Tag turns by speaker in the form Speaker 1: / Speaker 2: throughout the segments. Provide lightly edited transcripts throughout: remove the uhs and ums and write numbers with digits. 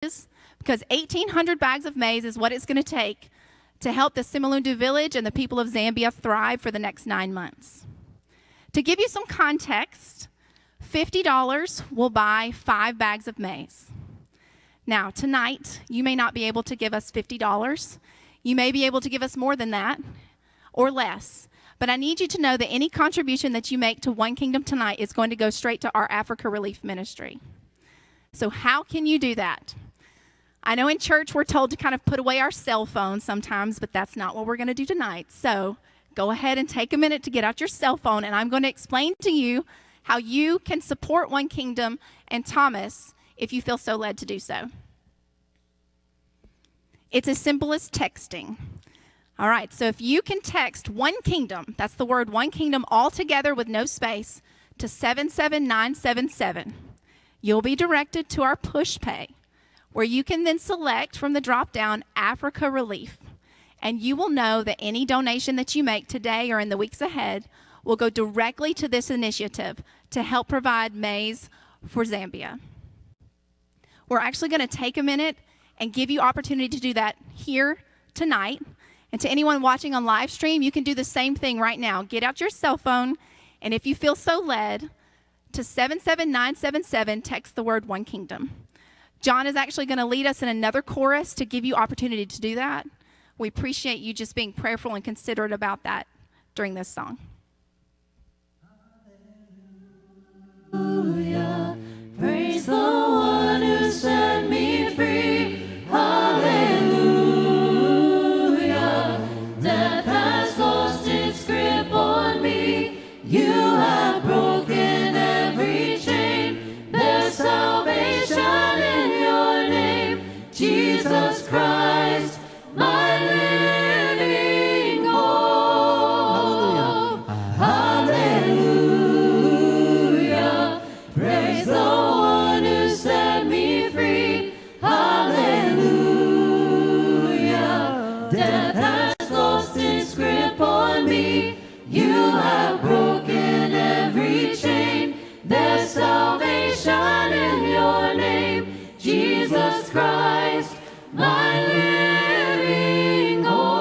Speaker 1: because 1,800 bags of maize is what it's going to take to help the Simalundu village and the people of Zambia thrive for the next 9 months. To give you some context, $50 will buy 5 bags of maize. Now, tonight, you may not be able to give us $50. You may be able to give us more than that or less. But I need you to know that any contribution that you make to One Kingdom tonight is going to go straight to our Africa Relief Ministry. So how can you do that? I know in church we're told to kind of put away our cell phones sometimes, but that's not what we're going to do tonight. So go ahead and take a minute to get out your cell phone, and I'm going to explain to you how you can support One Kingdom and Thomas if you feel so led to do so. It's as simple as texting. All right, so if you can text One Kingdom, that's the word One Kingdom all together with no space, to 77977, you'll be directed to our push pay, where you can then select from the drop-down Africa Relief. And you will know that any donation that you make today or in the weeks ahead will go directly to this initiative to help provide maize for Zambia. We're actually going to take a minute and give you opportunity to do that here tonight. And to anyone watching on live stream, you can do the same thing right now. Get out your cell phone, and if you feel so led, to 77977, text the word One Kingdom. John is actually going to lead us in another chorus to give you opportunity to do that. We appreciate you just being prayerful and considerate about that during this song.
Speaker 2: Hallelujah. Praise the one who set me free. Hallelujah. Death has lost its grip on me. You have broken every chain. There's salvation in your name, Jesus Christ, my living hope. Hallelujah. Praise the one who set me free. Hallelujah. Death has lost its grip on me. You have broken every chain. There's salvation in your name, Jesus Christ, my living hope.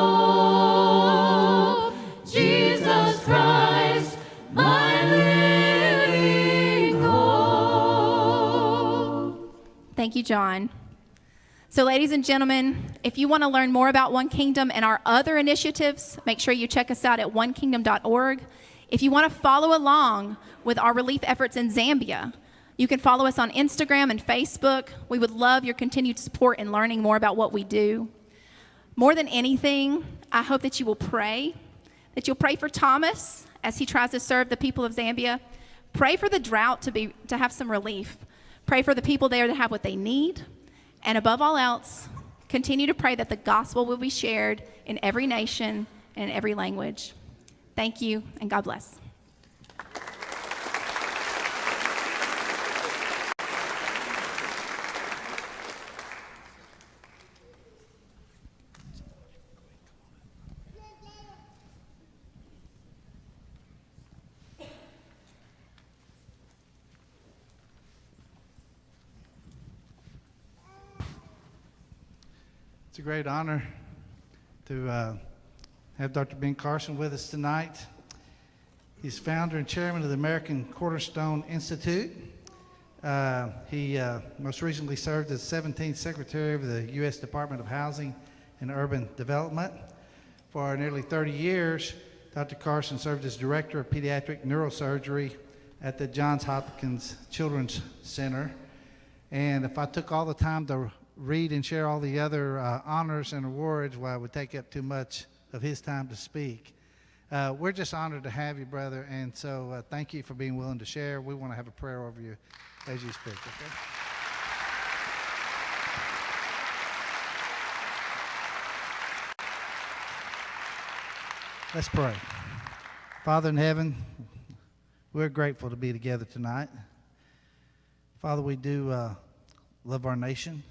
Speaker 2: Jesus Christ, my living hope.
Speaker 1: Thank you, John. So ladies and gentlemen, if you want to learn more about One Kingdom and our other initiatives, make sure you check us out at onekingdom.org. If you want to follow along with our relief efforts in Zambia, you can follow us on Instagram and Facebook. We would love your continued support in learning more about what we do. More than anything, I hope that you will pray, that you'll pray for Thomas as he tries to serve the people of Zambia. Pray for the drought to have some relief. Pray for the people there to have what they need. And above all else, continue to pray that the gospel will be shared in every nation and in every language. Thank you, and God bless.
Speaker 3: It's a great honor to have Dr. Ben Carson with us tonight. He's founder and chairman of the American Cornerstone Institute. He most recently served as 17th Secretary of the U.S. Department of Housing and Urban Development. For nearly 30 years, Dr. Carson served as Director of Pediatric Neurosurgery at the Johns Hopkins Children's Center. And if I took all the time to read and share all the other honors and awards, well, it would take up too much of his time to speak. We're just honored to have you, brother, and so thank you for being willing to share. We want to have a prayer over you as you speak, okay? Let's pray. Father in heaven, we're grateful to be together tonight. Father, we do love our nation.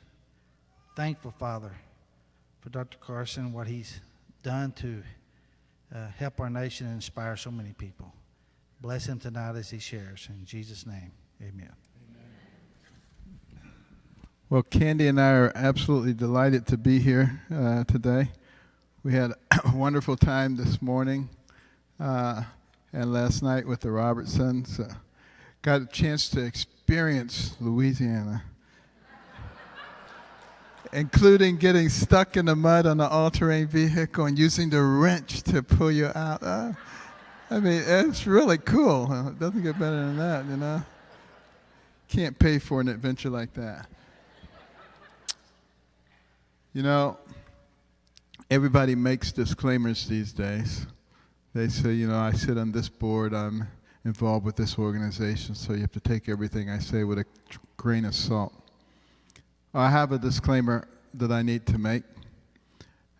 Speaker 3: Thankful, Father, for Dr. Carson, what he's done to help our nation and inspire so many people. Bless him tonight as he shares. In Jesus' name, amen.
Speaker 4: Well, Candy and I are absolutely delighted to be here today. We had a wonderful time this morning and last night with the Robertsons. Got a chance to experience Louisiana, including getting stuck in the mud on an all-terrain vehicle and using the wrench to pull you out. I mean, it's really cool. It doesn't get better than that, you know? Can't pay for an adventure like that. You know, everybody makes disclaimers these days. They say, you know, I sit on this board, I'm involved with this organization, so you have to take everything I say with a grain of salt. I have a disclaimer that I need to make,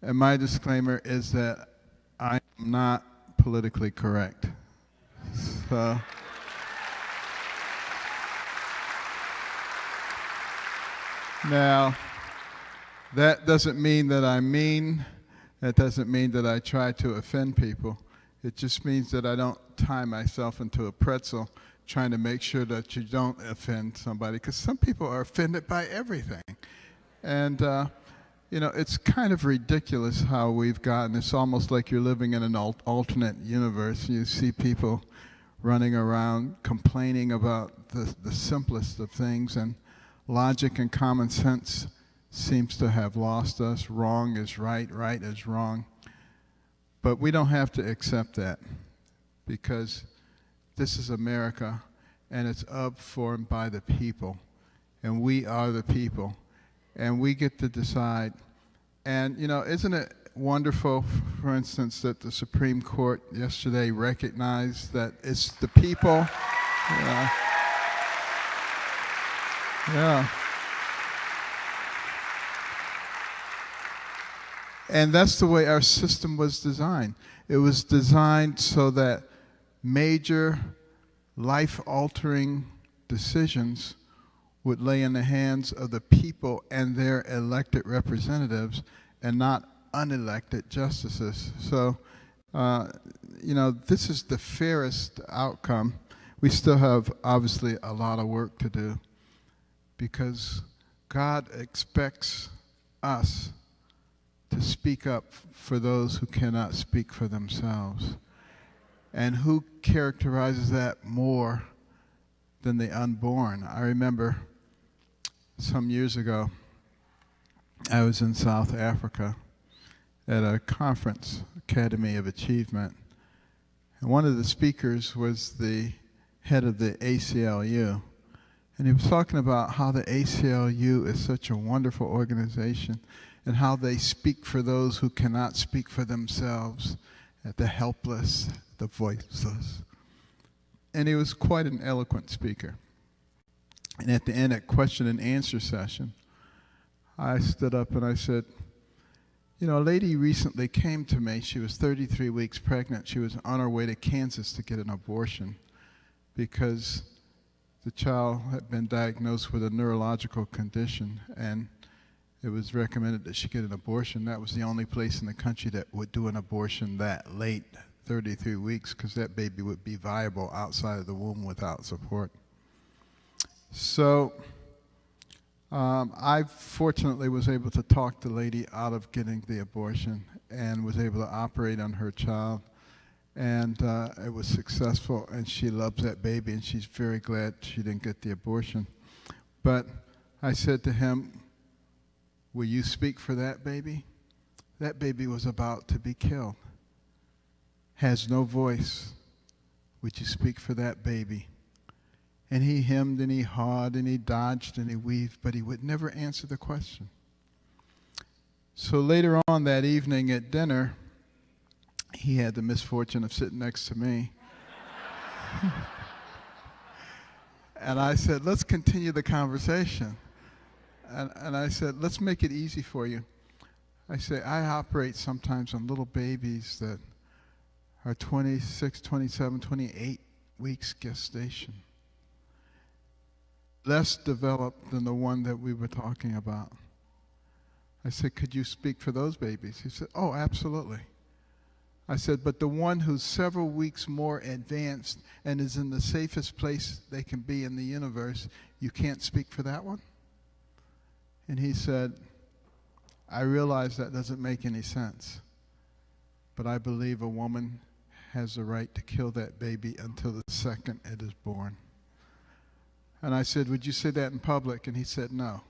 Speaker 4: and my disclaimer is that I am not politically correct. So, now, that doesn't mean that I'm mean. That doesn't mean that I try to offend people. It just means that I don't tie myself into a pretzel trying to make sure that you don't offend somebody, because some people are offended by everything. And, you know, it's kind of ridiculous how we've gotten. It's almost like you're living in an alternate universe. You see people running around complaining about the simplest of things, and logic and common sense seems to have lost us. Wrong is right, right is wrong. But we don't have to accept that, because this is America, and it's of, for, and by the people. And we are the people, and we get to decide. And, you know, isn't it wonderful, for instance, that the Supreme Court yesterday recognized that it's the people? Yeah. And that's the way our system was designed. It was designed so that major life-altering decisions would lay in the hands of the people and their elected representatives, and not unelected justices. So, you know, this is the fairest outcome. We still have, obviously, a lot of work to do, because God expects us to speak up for those who cannot speak for themselves. And who characterizes that more than the unborn? I remember some years ago, I was in South Africa at a conference, Academy of Achievement, and one of the speakers was the head of the ACLU. And he was talking about how the ACLU is such a wonderful organization, and how they speak for those who cannot speak for themselves, the helpless, the voiceless. And he was quite an eloquent speaker. And at the end, at question and answer session, I stood up and I said, you know, a lady recently came to me. She was 33 weeks pregnant. She was on her way to Kansas to get an abortion because the child had been diagnosed with a neurological condition, and it was recommended that she get an abortion. That was the only place in the country that would do an abortion that late, 33 weeks, because that baby would be viable outside of the womb without support. So I fortunately was able to talk the lady out of getting the abortion, and was able to operate on her child. And it was successful, and she loves that baby, and she's very glad she didn't get the abortion. But I said to him, will you speak for that baby? That baby was about to be killed. Has no voice. Would you speak for that baby? And he hemmed and he hawed and he dodged and he weaved, but he would never answer the question. So later on that evening at dinner, he had the misfortune of sitting next to me. And I said, let's continue the conversation. And I said, let's make it easy for you. I say, I operate sometimes on little babies that are 26, 27, 28 weeks gestation. Less developed than the one that we were talking about. I said, could you speak for those babies? He said, oh, absolutely. I said, but the one who's several weeks more advanced and is in the safest place they can be in the universe, you can't speak for that one? And he said, I realize that doesn't make any sense, but I believe a woman has the right to kill that baby until the second it is born. And I said, would you say that in public? And he said, no.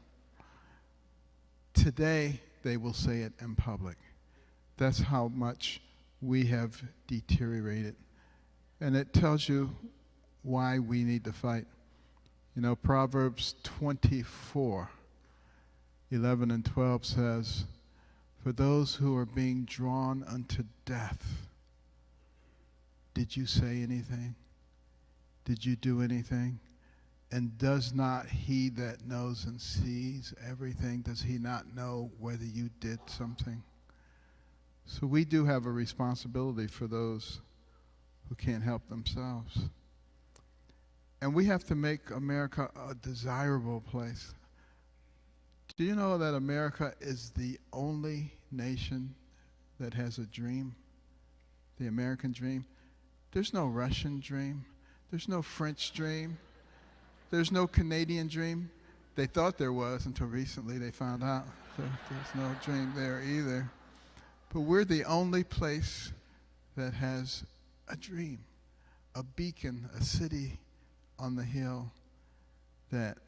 Speaker 4: Today, they will say it in public. That's how much we have deteriorated. And it tells you why we need to fight. You know, Proverbs 24:11 and 12 says, for those who are being drawn unto death, did you say anything? Did you do anything? And does not he that knows and sees everything, does he not know whether you did something? So we do have a responsibility for those who can't help themselves. And we have to make America a desirable place. Do you know that America is the only nation that has a dream? The American dream? There's no Russian dream. There's no French dream. There's no Canadian dream. They thought there was until recently they found out there's no dream there either. But we're the only place that has a dream, a beacon, a city on the hill that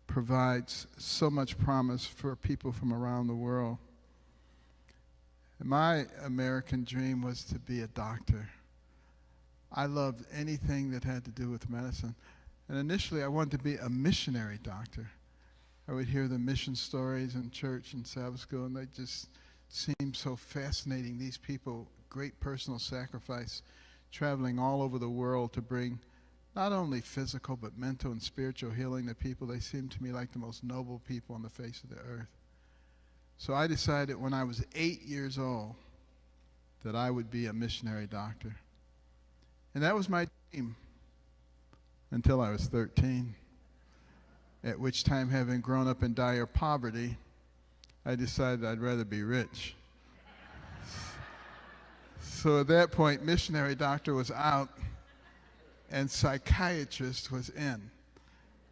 Speaker 4: provides so much promise for people from around the world. My American dream was to be a doctor. I loved anything that had to do with medicine. And initially, I wanted to be a missionary doctor. I would hear the mission stories in church and Sabbath school, and they just seemed so fascinating. These people, great personal sacrifice, traveling all over the world to bring not only physical but mental and spiritual healing to people. They seemed to me like the most noble people on the face of the earth. So I decided when I was 8 years old that I would be a missionary doctor. And that was my dream until I was 13, at which time, having grown up in dire poverty, I decided I'd rather be rich. So at that point, missionary doctor was out and psychiatrist was in.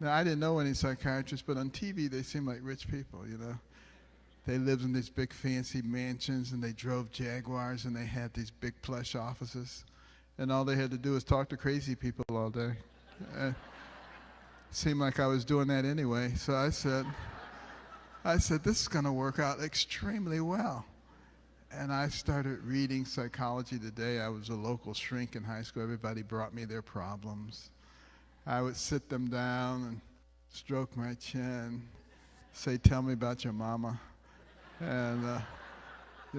Speaker 4: Now, I didn't know any psychiatrists, but on TV, they seemed like rich people, you know. They lived in these big fancy mansions, and they drove Jaguars, and they had these big plush offices. And all they had to do was talk to crazy people all day. Seemed like I was doing that anyway. So I said, this is going to work out extremely well. And I started reading Psychology Today. I was a local shrink in high school. Everybody brought me their problems. I would sit them down and stroke my chin, say, tell me about your mama. And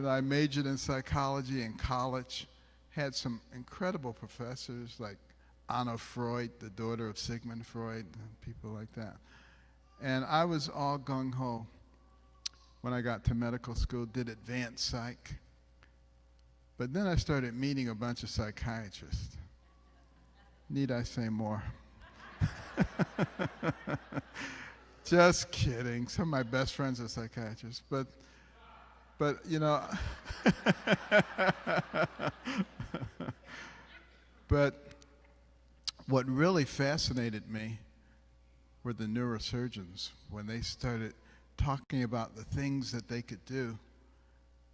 Speaker 4: I majored in psychology in college, had some incredible professors like Anna Freud, the daughter of Sigmund Freud, and people like that. And I was all gung-ho when I got to medical school, did advanced psych. But then I started meeting a bunch of psychiatrists. Need I say more? Just kidding. Some of my best friends are psychiatrists. But you know, but what really fascinated me were the neurosurgeons when they started talking about the things that they could do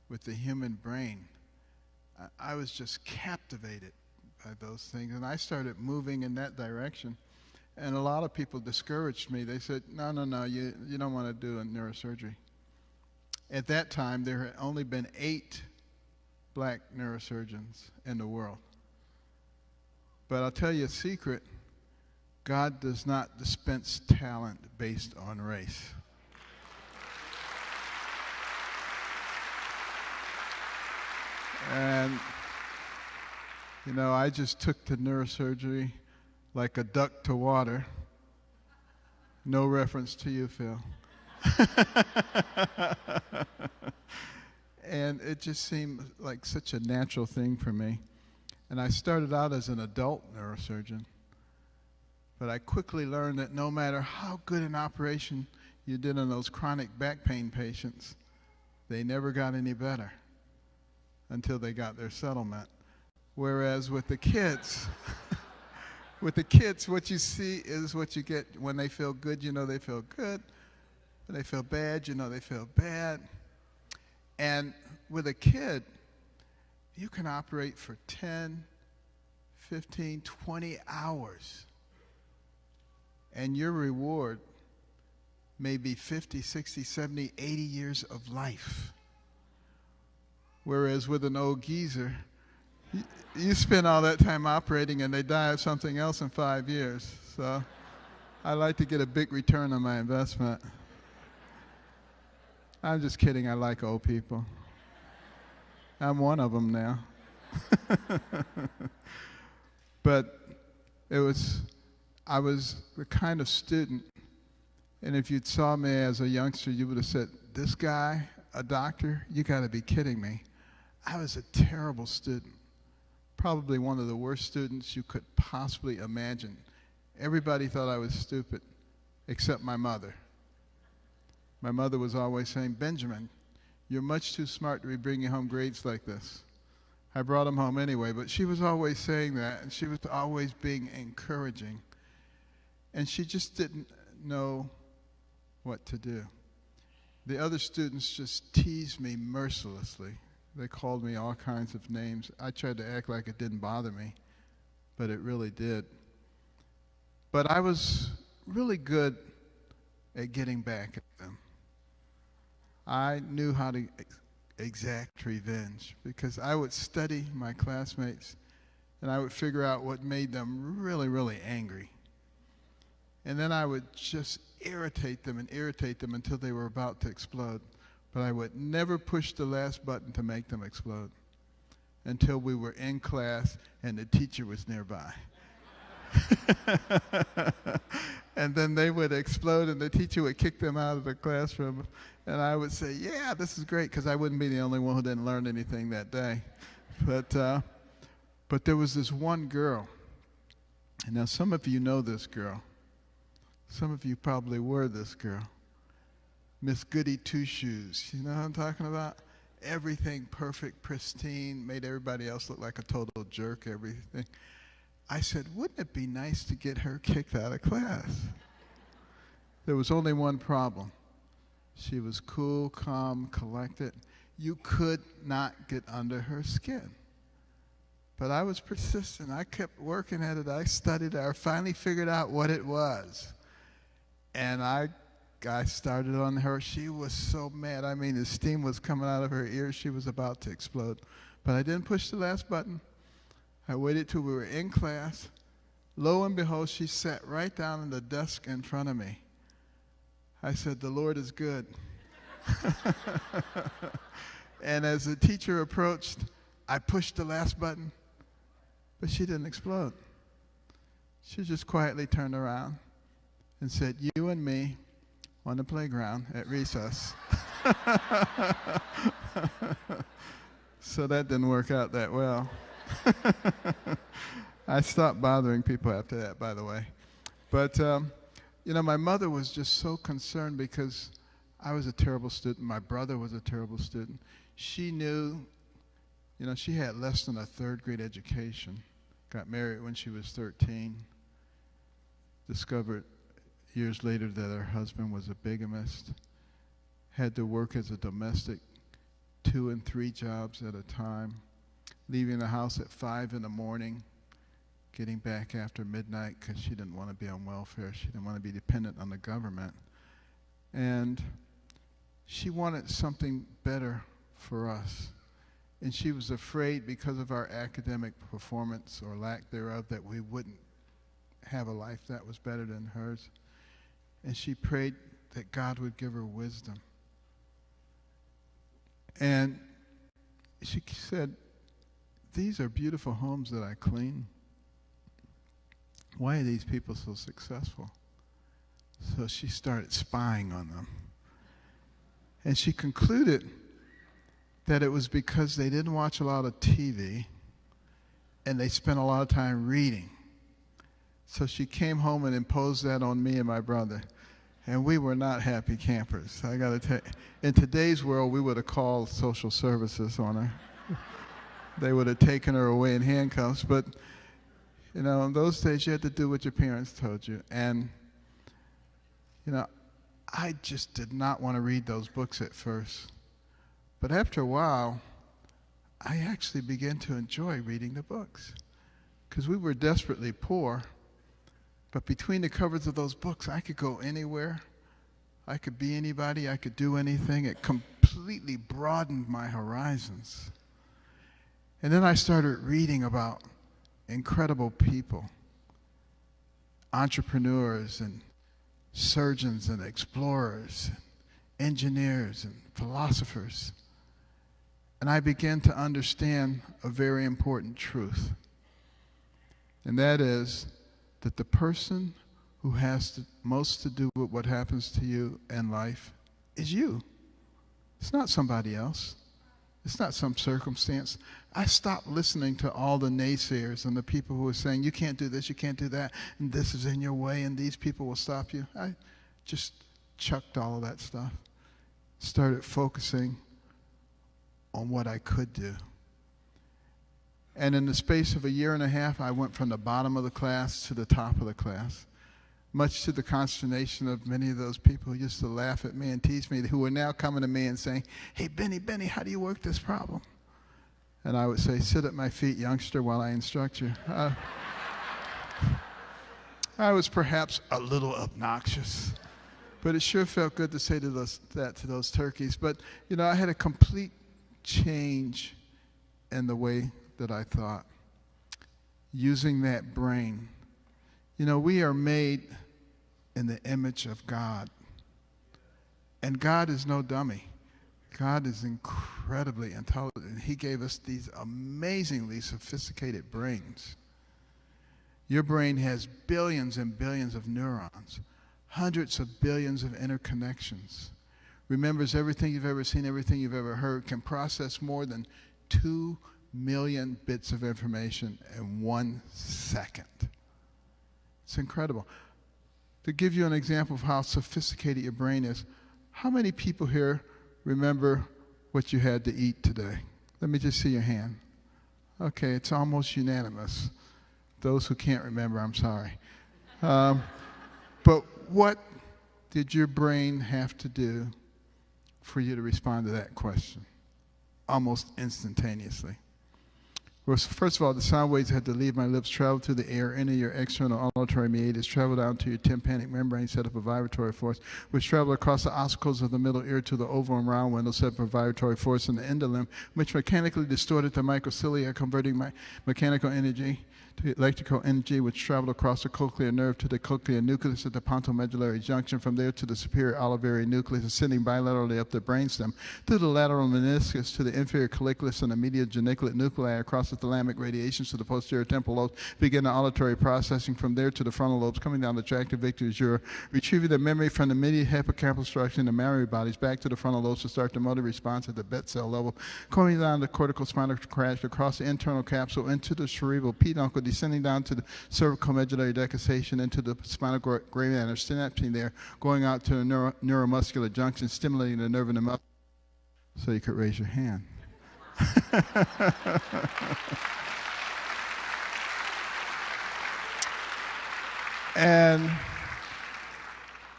Speaker 4: with the human brain. I was just captivated by those things, and I started moving in that direction. And a lot of people discouraged me. They said, no, you don't want to do a neurosurgery. At that time, there had only been 8 black neurosurgeons in the world. But I'll tell you a secret, God does not dispense talent based on race. And, you know, I just took to neurosurgery like a duck to water. No reference to you, Phil. And it just seemed like such a natural thing for me. And I started out as an adult neurosurgeon. But I quickly learned that no matter how good an operation you did on those chronic back pain patients, they never got any better until they got their settlement. Whereas with the kids, what you see is what you get. When they feel good, you know they feel good. When they feel bad, you know they feel bad. And with a kid, you can operate for 10, 15, 20 hours. And your reward may be 50, 60, 70, 80 years of life. Whereas with an old geezer, you spend all that time operating and they die of something else in 5 years. So I like to get a big return on my investment. I'm just kidding, I like old people. I'm one of them now. But I was the kind of student, and if you'd saw me as a youngster, you would have said, this guy, a doctor, you gotta be kidding me. I was a terrible student. Probably one of the worst students you could possibly imagine. Everybody thought I was stupid, except my mother. My mother was always saying, Benjamin, you're much too smart to be bringing home grades like this. I brought them home anyway, but she was always saying that, and she was always being encouraging. And she just didn't know what to do. The other students just teased me mercilessly. They called me all kinds of names. I tried to act like it didn't bother me, but it really did. But I was really good at getting back at them. I knew how to exact revenge because I would study my classmates and I would figure out what made them really, really angry. And then I would just irritate them until they were about to explode. But I would never push the last button to make them explode until we were in class and the teacher was nearby. And then they would explode and the teacher would kick them out of the classroom. And I would say, yeah, this is great, because I wouldn't be the only one who didn't learn anything that day. But there was this one girl. And now some of you know this girl. Some of you probably were this girl. Miss Goody Two-Shoes. You know what I'm talking about? Everything perfect, pristine, made everybody else look like a total jerk, everything. I said, wouldn't it be nice to get her kicked out of class? There was only one problem. She was cool, calm, collected. You could not get under her skin. But I was persistent. I kept working at it. I studied it. I finally figured out what it was. And I started on her. She was so mad. I mean, the steam was coming out of her ears. She was about to explode. But I didn't push the last button. I waited till we were in class. Lo and behold, she sat right down in the desk in front of me. I said, the Lord is good. And as the teacher approached, I pushed the last button, but she didn't explode. She just quietly turned around and said, you and me on the playground at recess. So that didn't work out that well. I stopped bothering people after that, by the way. But, my mother was just so concerned because I was a terrible student. My brother was a terrible student. She knew, she had less than a third grade education. Got married when she was 13. Discovered years later that her husband was a bigamist. Had to work as a domestic 2 and 3 jobs at a time. Leaving the house at 5 in the morning, getting back after midnight because she didn't want to be on welfare. She didn't want to be dependent on the government. And she wanted something better for us. And she was afraid because of our academic performance or lack thereof that we wouldn't have a life that was better than hers. And she prayed that God would give her wisdom. And she said, these are beautiful homes that I clean. Why are these people so successful? So she started spying on them. And she concluded that it was because they didn't watch a lot of TV and they spent a lot of time reading. So she came home and imposed that on me and my brother. And we were not happy campers. I got to tell you, in today's world, we would have called social services on her. They would have taken her away in handcuffs. But, in those days, you had to do what your parents told you. And, I just did not want to read those books at first. But after a while, I actually began to enjoy reading the books because we were desperately poor. But between the covers of those books, I could go anywhere. I could be anybody. I could do anything. It completely broadened my horizons. And then I started reading about incredible people, entrepreneurs and surgeons and explorers, engineers and philosophers. And I began to understand a very important truth. And that is that the person who has the most to do with what happens to you in life is you. It's not somebody else. It's not some circumstance. I stopped listening to all the naysayers and the people who were saying, you can't do this, you can't do that, and this is in your way, and these people will stop you. I just chucked all of that stuff. Started focusing on what I could do. And in the space of a year and a half, I went from the bottom of the class to the top of the class, much to the consternation of many of those people who used to laugh at me and tease me, who are now coming to me and saying, hey, Benny, how do you work this problem? And I would say, sit at my feet, youngster, while I instruct you. I was perhaps a little obnoxious, but it sure felt good to say that to those turkeys. But, you know, I had a complete change in the way that I thought, using that brain. You know, we are made in the image of God. And God is no dummy. God is incredibly intelligent. He gave us these amazingly sophisticated brains. Your brain has billions and billions of neurons, hundreds of billions of interconnections, remembers everything you've ever seen, everything you've ever heard, can process more than 2 million bits of information in 1 second. It's incredible. To give you an example of how sophisticated your brain is, how many people here remember what you had to eat today? Let me just see your hand. Okay, it's almost unanimous. Those who can't remember, I'm sorry. But what did your brain have to do for you to respond to that question? Almost instantaneously. Well, first of all, the sound waves had to leave my lips, travel through the air, enter your external auditory meatus, travel down to your tympanic membrane, set up a vibratory force, which travel across the ossicles of the middle ear to the oval and round window, set up a vibratory force in the endolimb, which mechanically distorted the microcilia, converting my mechanical energy to electrical energy, which traveled across the cochlear nerve to the cochlear nucleus at the pontomedullary junction, from there to the superior olivary nucleus, ascending bilaterally up the brainstem, through the lateral meniscus to the inferior colliculus and the medial geniculate nuclei, across the thalamic radiations to the posterior temporal lobes, begin the auditory processing, from there to the frontal lobes, coming down the tractive victus, retrieving the memory from the medial hippocampal structure and the mammary bodies back to the frontal lobes to start the motor response at the bet cell level, coming down the cortical spinal crash across the internal capsule into the cerebral peduncle, descending down to the cervical medullary decussation into the spinal gradient or synapsing there, going out to the neuromuscular junction, stimulating the nerve in the muscle. So you could raise your hand. And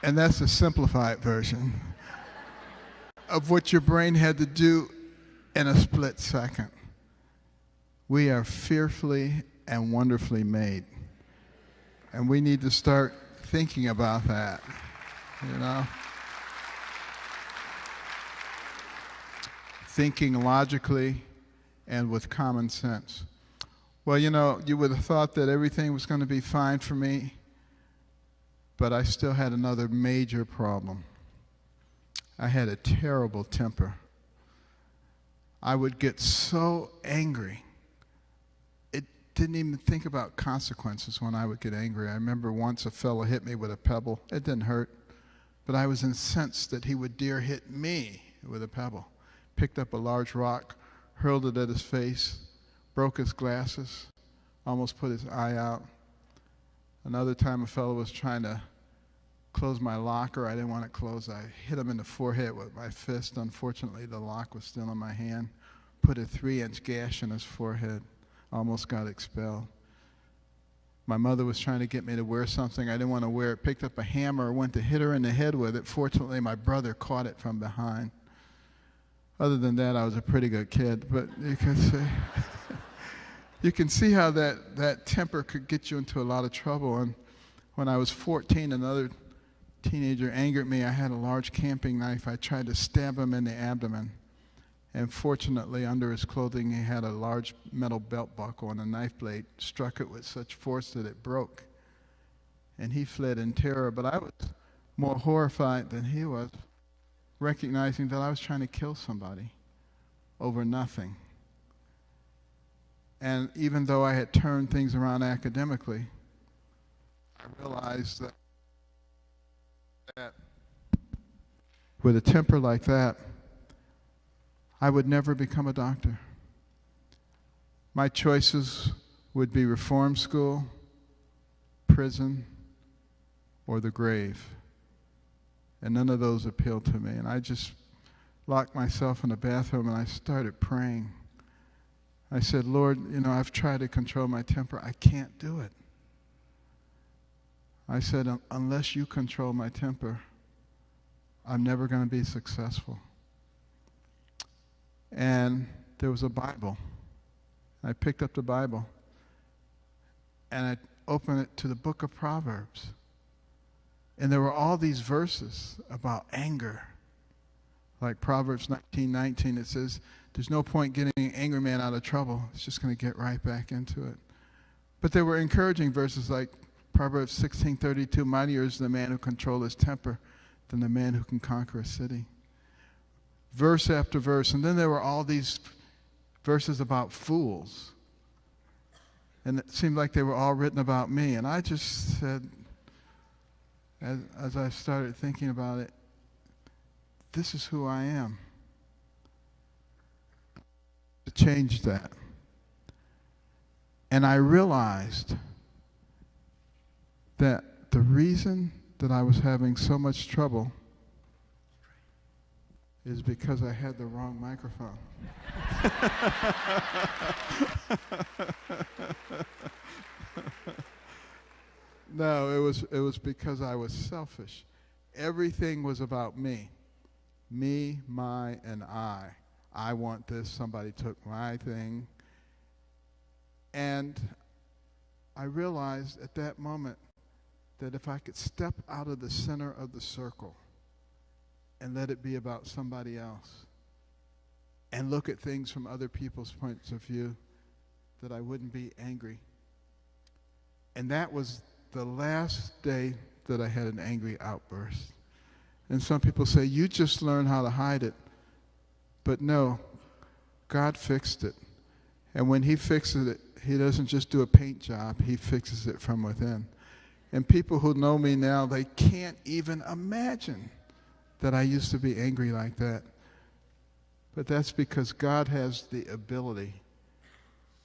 Speaker 4: that's a simplified version of what your brain had to do in a split second. We are fearfully and wonderfully made. And we need to start thinking about that, you know? Thinking logically and with common sense. Well, you know, you would have thought that everything was going to be fine for me, but I still had another major problem. I had a terrible temper. I would get so angry. It didn't even think about consequences when I would get angry. I remember once a fellow hit me with a pebble. It didn't hurt, but I was incensed that he would dare hit me with a pebble. Picked up a large rock, hurled it at his face, broke his glasses, almost put his eye out. Another time a fellow was trying to close my locker. I didn't want it closed. I hit him in the forehead with my fist. Unfortunately, the lock was still in my hand. Put a 3-inch gash in his forehead. Almost got expelled. My mother was trying to get me to wear something I didn't want to wear. Picked up a hammer, went to hit her in the head with it. Fortunately, my brother caught it from behind. Other than that, I was a pretty good kid, but you can see, you can see how that temper could get you into a lot of trouble. And when I was 14, another teenager angered me. I had a large camping knife. I tried to stab him in the abdomen. And fortunately, under his clothing, he had a large metal belt buckle, and a knife blade struck it with such force that it broke. And he fled in terror, but I was more horrified than he was, recognizing that I was trying to kill somebody over nothing. And even though I had turned things around academically, I realized that with a temper like that, I would never become a doctor. My choices would be reform school, prison, or the grave. And none of those appealed to me. And I just locked myself in the bathroom and I started praying. I said, Lord, I've tried to control my temper. I can't do it. I said, unless you control my temper, I'm never going to be successful. And there was a Bible. I picked up the Bible and I opened it to the book of Proverbs. And there were all these verses about anger. Like Proverbs 19:19, it says, there's no point getting an angry man out of trouble. It's just going to get right back into it. But there were encouraging verses like Proverbs 16:32, mightier is the man who controls his temper than the man who can conquer a city. Verse after verse. And then there were all these verses about fools. And it seemed like they were all written about me. And I just said, as I started thinking about it, this is who I am. To change that. And I realized that the reason that I was having so much trouble is because I had the wrong microphone. No, it was because I was selfish. Everything was about me. Me, my, and I. I want this, somebody took my thing. And I realized at that moment that if I could step out of the center of the circle and let it be about somebody else and look at things from other people's points of view, that I wouldn't be angry. And that was the last day that I had an angry outburst. And some people say, you just learned how to hide it. But no, God fixed it. And when he fixes it, he doesn't just do a paint job, he fixes it from within. And people who know me now, they can't even imagine that I used to be angry like that. But that's because God has the ability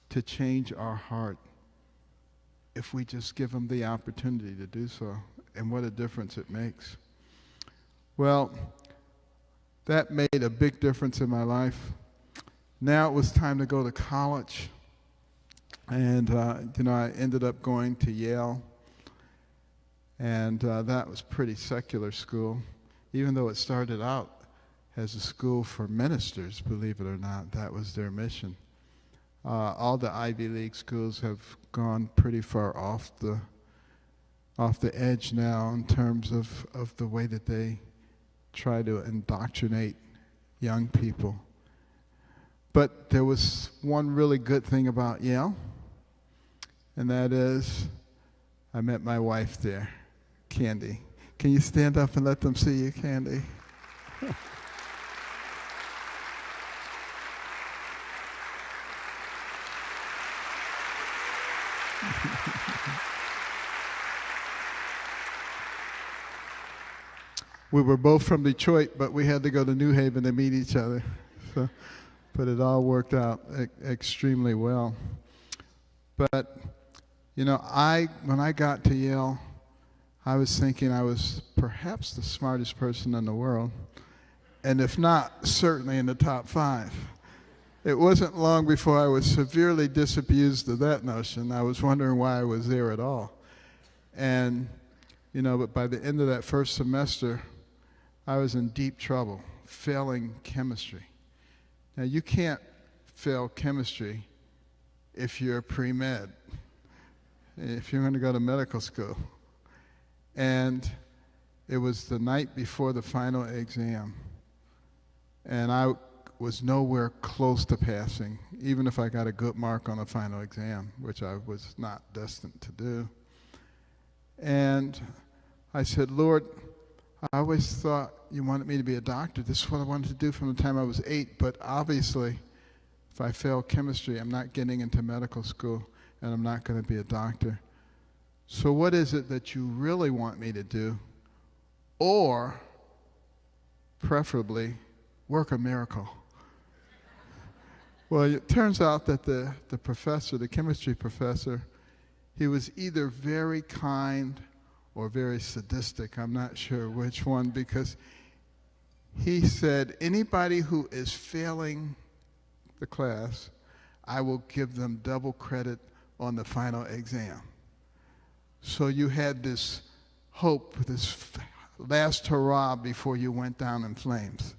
Speaker 4: to change our heart if we just give him the opportunity to do so. And what a difference it makes. Well, that made a big difference in my life. Now it was time to go to college. And, I ended up going to Yale. And that was pretty secular school, even though it started out as a school for ministers, believe it or not. That was their mission. All the Ivy League schools have gone pretty far off the edge now in terms of the way that they try to indoctrinate young people. But there was one really good thing about Yale, and that is I met my wife there, Candy. Can you stand up and let them see you, Candy? We were both from Detroit, but we had to go to New Haven to meet each other. So, but it all worked out extremely well. But, when I got to Yale, I was thinking I was perhaps the smartest person in the world. And if not, certainly in the top 5. It wasn't long before I was severely disabused of that notion. I was wondering why I was there at all. And, but by the end of that first semester, I was in deep trouble, failing chemistry. Now, you can't fail chemistry if you're pre-med, if you're going to go to medical school. And it was the night before the final exam, and I was nowhere close to passing, even if I got a good mark on the final exam, which I was not destined to do. And I said, Lord, I always thought you wanted me to be a doctor. This is what I wanted to do from the time I was 8, but obviously, if I fail chemistry, I'm not getting into medical school, and I'm not going to be a doctor. So what is it that you really want me to do? Or, preferably, work a miracle. Well, it turns out that the professor, the chemistry professor, he was either very kind or very sadistic. I'm not sure which one, because he said, anybody who is failing the class, I will give them double credit on the final exam. So you had this hope, this last hurrah before you went down in flames.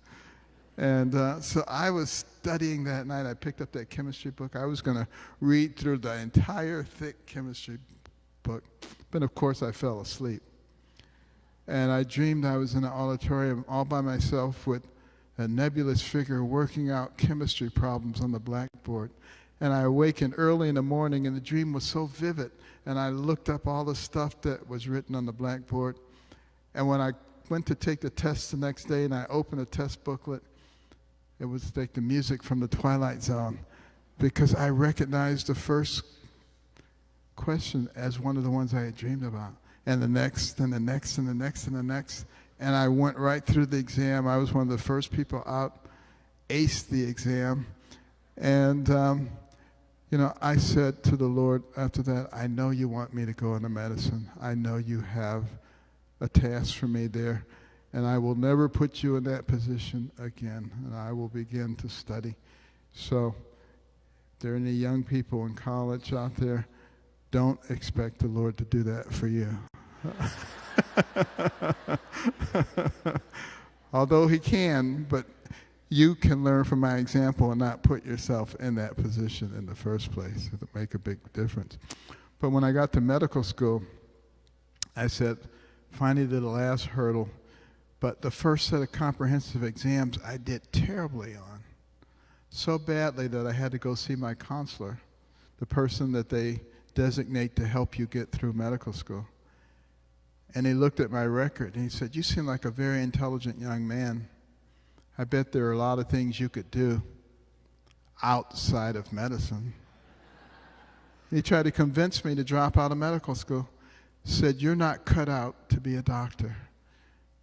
Speaker 4: And so I was studying that night. I picked up that chemistry book. I was going to read through the entire thick chemistry book. But of course, I fell asleep. And I dreamed I was in an auditorium all by myself with a nebulous figure working out chemistry problems on the blackboard. And I awakened early in the morning, and the dream was so vivid. And I looked up all the stuff that was written on the blackboard. And when I went to take the test the next day and I opened a test booklet, it was like the music from the Twilight Zone, because I recognized the first question as one of the ones I had dreamed about, and the next, and the next, and the next, and the next. And I went right through the exam. I was one of the first people out, aced the exam. And, I said to the Lord after that, I know you want me to go into medicine. I know you have a task for me there. And I will never put you in that position again, and I will begin to study. So, if there are any young people in college out there, don't expect the Lord to do that for you. Although he can, but you can learn from my example and not put yourself in that position in the first place. It'll make a big difference. But when I got to medical school, I said, finally to the last hurdle. But the first set of comprehensive exams I did terribly on, so badly that I had to go see my counselor, the person that they designate to help you get through medical school. And he looked at my record and he said, you seem like a very intelligent young man. I bet there are a lot of things you could do outside of medicine. He tried to convince me to drop out of medical school. Said, you're not cut out to be a doctor.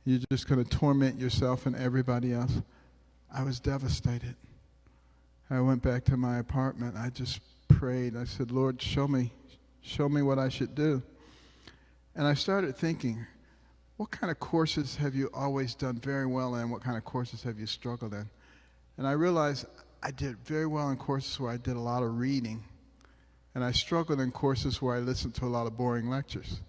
Speaker 4: You're just going to torment yourself and everybody else. I was devastated. I went back to my apartment. I just prayed. I said, Lord, show me what I should do. And I started thinking, what kind of courses have you always done very well in? What kind of courses have you struggled in? And I realized I did very well in courses where I did a lot of reading. And I struggled in courses where I listened to a lot of boring lectures,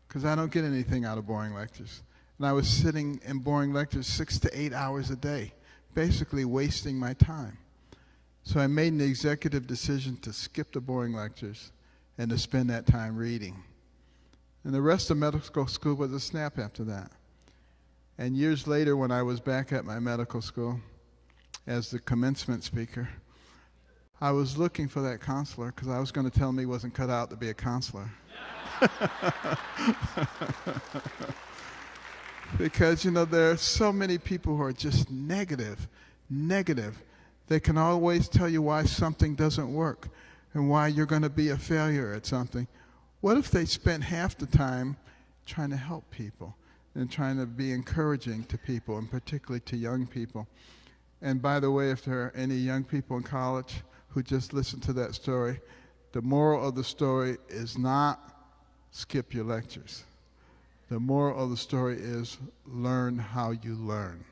Speaker 4: because I don't get anything out of boring lectures. And I was sitting in boring lectures 6 to 8 hours a day, basically wasting my time. So I made an executive decision to skip the boring lectures and to spend that time reading. And the rest of medical school was a snap after that. And years later, when I was back at my medical school as the commencement speaker, I was looking for that counselor, because I was going to tell him he wasn't cut out to be a counselor. Because, there are so many people who are just negative. They can always tell you why something doesn't work and why you're going to be a failure at something. What if they spent half the time trying to help people and trying to be encouraging to people, and particularly to young people? And by the way, if there are any young people in college who just listened to that story, the moral of the story is not skip your lectures. The moral of the story is learn how you learn.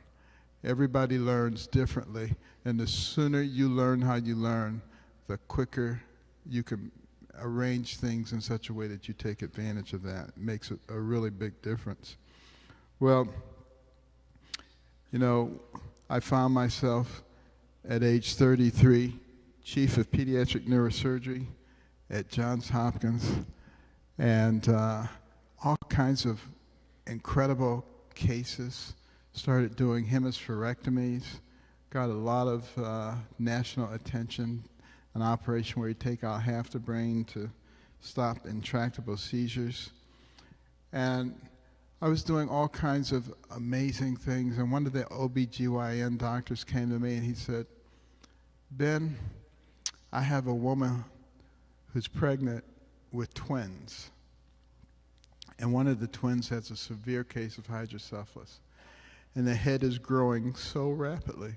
Speaker 4: Everybody learns differently, and the sooner you learn how you learn, the quicker you can arrange things in such a way that you take advantage of that. It makes a really big difference. Well, you know, I found myself at age 33, chief of pediatric neurosurgery at Johns Hopkins, and all kinds of incredible cases. Started doing hemispherectomies, got a lot of national attention, an operation where you take out half the brain to stop intractable seizures. And I was doing all kinds of amazing things, and one of the OBGYN doctors came to me and he said, "Ben, I have a woman who's pregnant with twins, and one of the twins has a severe case of hydrocephalus, and the head is growing so rapidly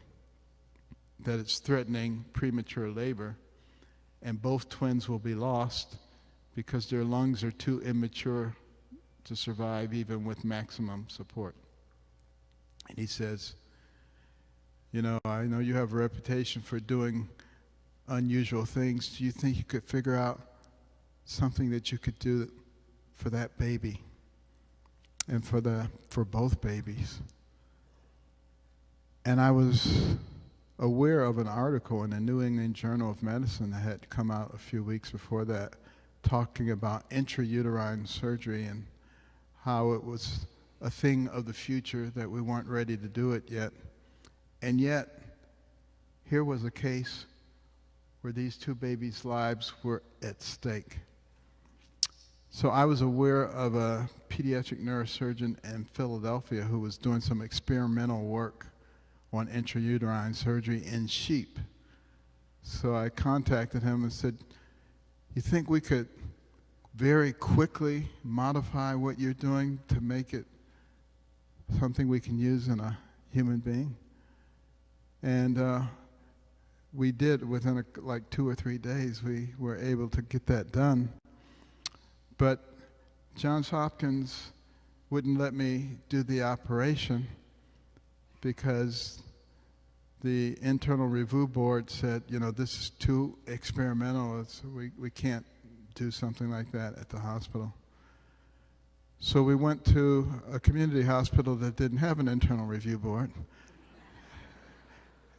Speaker 4: that it's threatening premature labor, and both twins will be lost because their lungs are too immature to survive even with maximum support." And he says, "You know, I know you have a reputation for doing unusual things. Do you think you could figure out something that you could do for that baby and for both babies?" And I was aware of an article in the New England Journal of Medicine that had come out a few weeks before that, talking about intrauterine surgery and how it was a thing of the future, that we weren't ready to do it yet. And yet, here was a case where these two babies' lives were at stake. So I was aware of a pediatric neurosurgeon in Philadelphia who was doing some experimental work on intrauterine surgery in sheep. So I contacted him and said, "You think we could very quickly modify what you're doing to make it something we can use in a human being?" And we did. Within like 2 or 3 days, we were able to get that done. But Johns Hopkins wouldn't let me do the operation because the internal review board said, you know, this is too experimental. We can't do something like that at the hospital. So we went to a community hospital that didn't have an internal review board,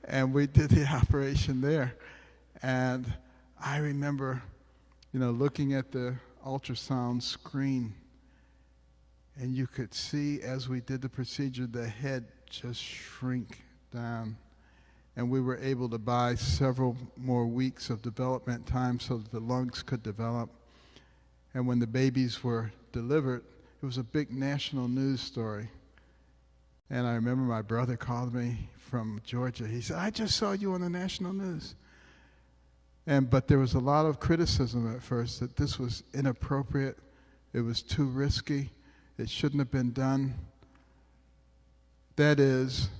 Speaker 4: and we did the operation there. And I remember, you know, looking at the ultrasound screen, and you could see as we did the procedure, the head just shrink down. And we were able to buy several more weeks of development time so that the lungs could develop. And when the babies were delivered, it was a big national news story. And I remember my brother called me from Georgia. He said, "I just saw you on the national news." But there was a lot of criticism at first that this was inappropriate, it was too risky, it shouldn't have been done. That is,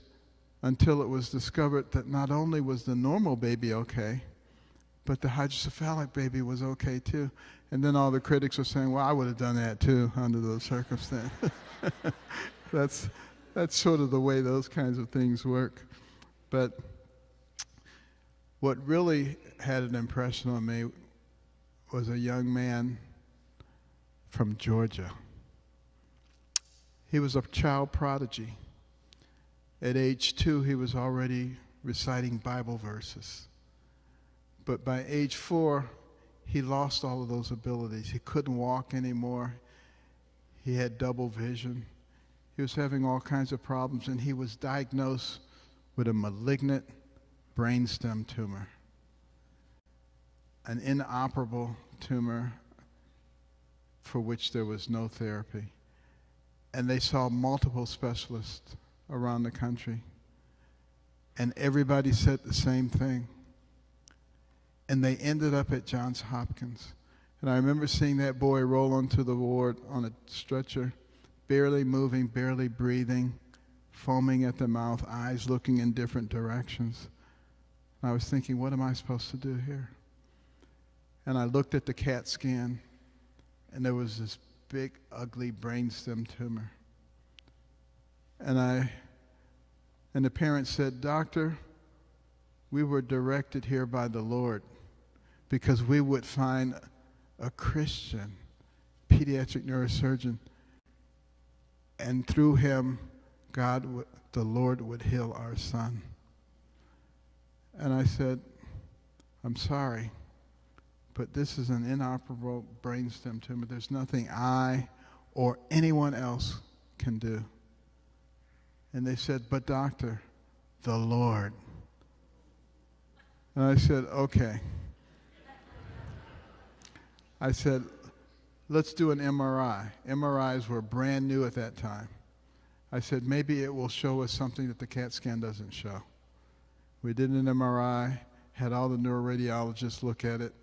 Speaker 4: until it was discovered that not only was the normal baby okay, but the hydrocephalic baby was okay too. And then all the critics were saying, "Well, I would have done that too under those circumstances." That's sort of the way those kinds of things work. But what really had an impression on me was a young man from Georgia. He was a child prodigy. At age 2, he was already reciting Bible verses. But by age 4, he lost all of those abilities. He couldn't walk anymore. He had double vision. He was having all kinds of problems, and he was diagnosed with a malignant brainstem tumor, an inoperable tumor for which there was no therapy. And they saw multiple specialists around the country, and everybody said the same thing. And they ended up at Johns Hopkins. And I remember seeing that boy roll onto the ward on a stretcher, barely moving, barely breathing, foaming at the mouth, eyes looking in different directions. And I was thinking, what am I supposed to do here? And I looked at the CAT scan, and there was this big, ugly brainstem tumor. And And the parents said, "Doctor, we were directed here by the Lord because we would find a Christian pediatric neurosurgeon, and through him, the Lord would heal our son." And I said, "I'm sorry, but this is an inoperable brainstem tumor. There's nothing I or anyone else can do." And they said, "But doctor, the Lord." And I said, "Okay." I said, "Let's do an MRI." MRIs were brand new at that time. I said, "Maybe it will show us something that the CAT scan doesn't show." We did an MRI, had all the neuroradiologists look at it.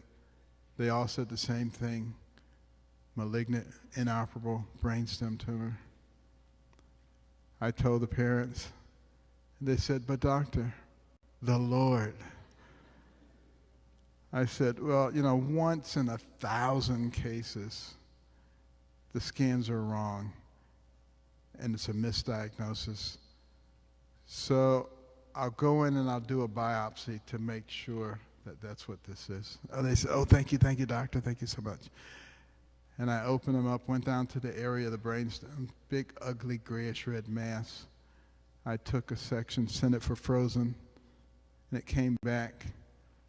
Speaker 4: They all said the same thing: malignant, inoperable brainstem tumor. I told the parents, and they said, "But doctor, the Lord." I said, "Well, once in 1,000 cases, the scans are wrong, and it's a misdiagnosis. So I'll go in and I'll do a biopsy to make sure that that's what this is." Oh, they said, "Oh, thank you, doctor, thank you so much." And I opened them up, went down to the area of the brainstem, big, ugly, grayish-red mass. I took a section, sent it for frozen, and it came back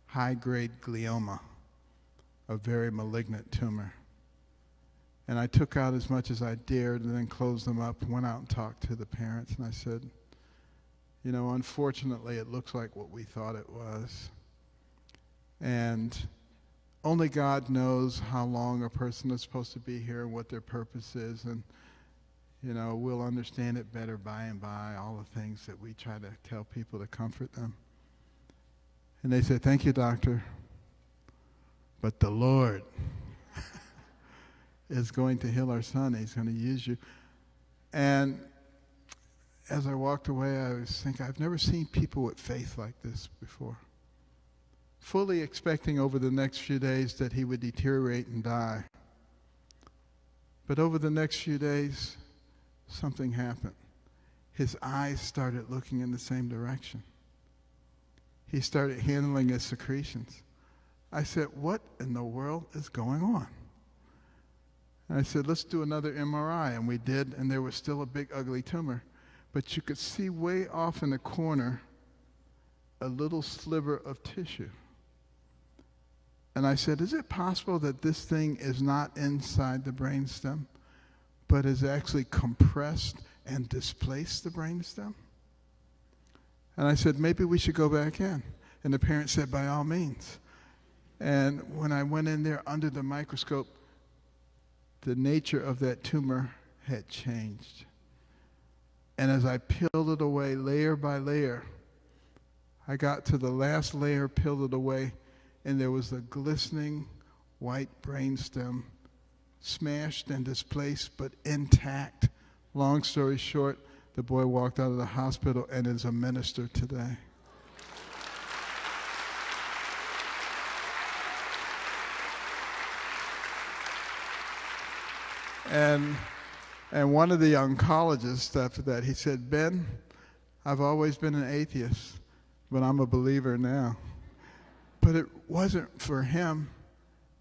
Speaker 4: high-grade glioma, a very malignant tumor. And I took out as much as I dared and then closed them up, went out and talked to the parents, and I said, "Unfortunately, it looks like what we thought it was. And only God knows how long a person is supposed to be here and what their purpose is, and we'll understand it better by and by," all the things that we try to tell people to comfort them. And they said, "Thank you, doctor, but the Lord is going to heal our son. He's going to use you." And as I walked away, I was thinking, I've never seen people with faith like this before. Fully expecting over the next few days that he would deteriorate and die. But over the next few days, something happened. His eyes started looking in the same direction. He started handling his secretions. I said, "What in the world is going on?" And I said, "Let's do another MRI." And we did, and there was still a big, ugly tumor. But you could see way off in the corner a little sliver of tissue. And I said, "Is it possible that this thing is not inside the brainstem, but is actually compressed and displaced the brainstem?" And I said, "Maybe we should go back in." And the parents said, "By all means." And when I went in there under the microscope, the nature of that tumor had changed. And as I peeled it away layer by layer, I got to the last layer, peeled it away, and there was a glistening white brainstem, smashed and displaced but intact. Long story short, the boy walked out of the hospital and is a minister today. And one of the oncologists after that, he said, "Ben, I've always been an atheist, but I'm a believer now." But it wasn't for him,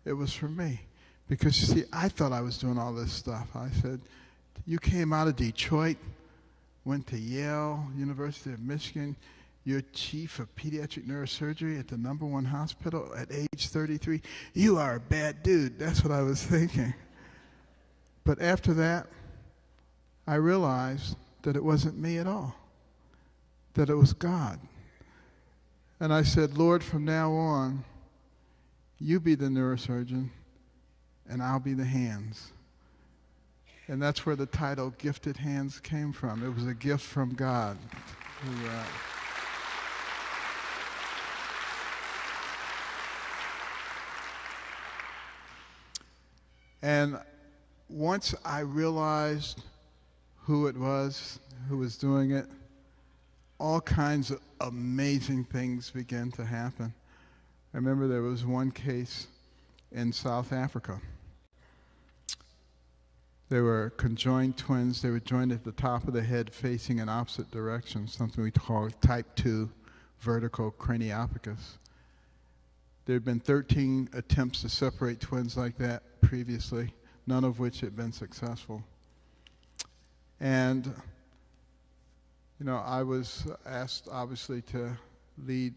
Speaker 4: it was for me. Because you see, I thought I was doing all this stuff. I said, "You came out of Detroit, went to Yale, University of Michigan, you're chief of pediatric neurosurgery at the #1 hospital at age 33. You are a bad dude." That's what I was thinking. But after that, I realized that it wasn't me at all, that it was God. And I said, "Lord, from now on, you be the neurosurgeon, and I'll be the hands." And that's where the title Gifted Hands came from. It was a gift from God. And once I realized who it was who was doing it, all kinds of amazing things began to happen. I remember there was one case in South Africa. They were conjoined twins. They were joined at the top of the head facing in opposite directions, something we call type 2 vertical craniopicus. There had been 13 attempts to separate twins like that previously, none of which had been successful. And, you know, I was asked, obviously, to lead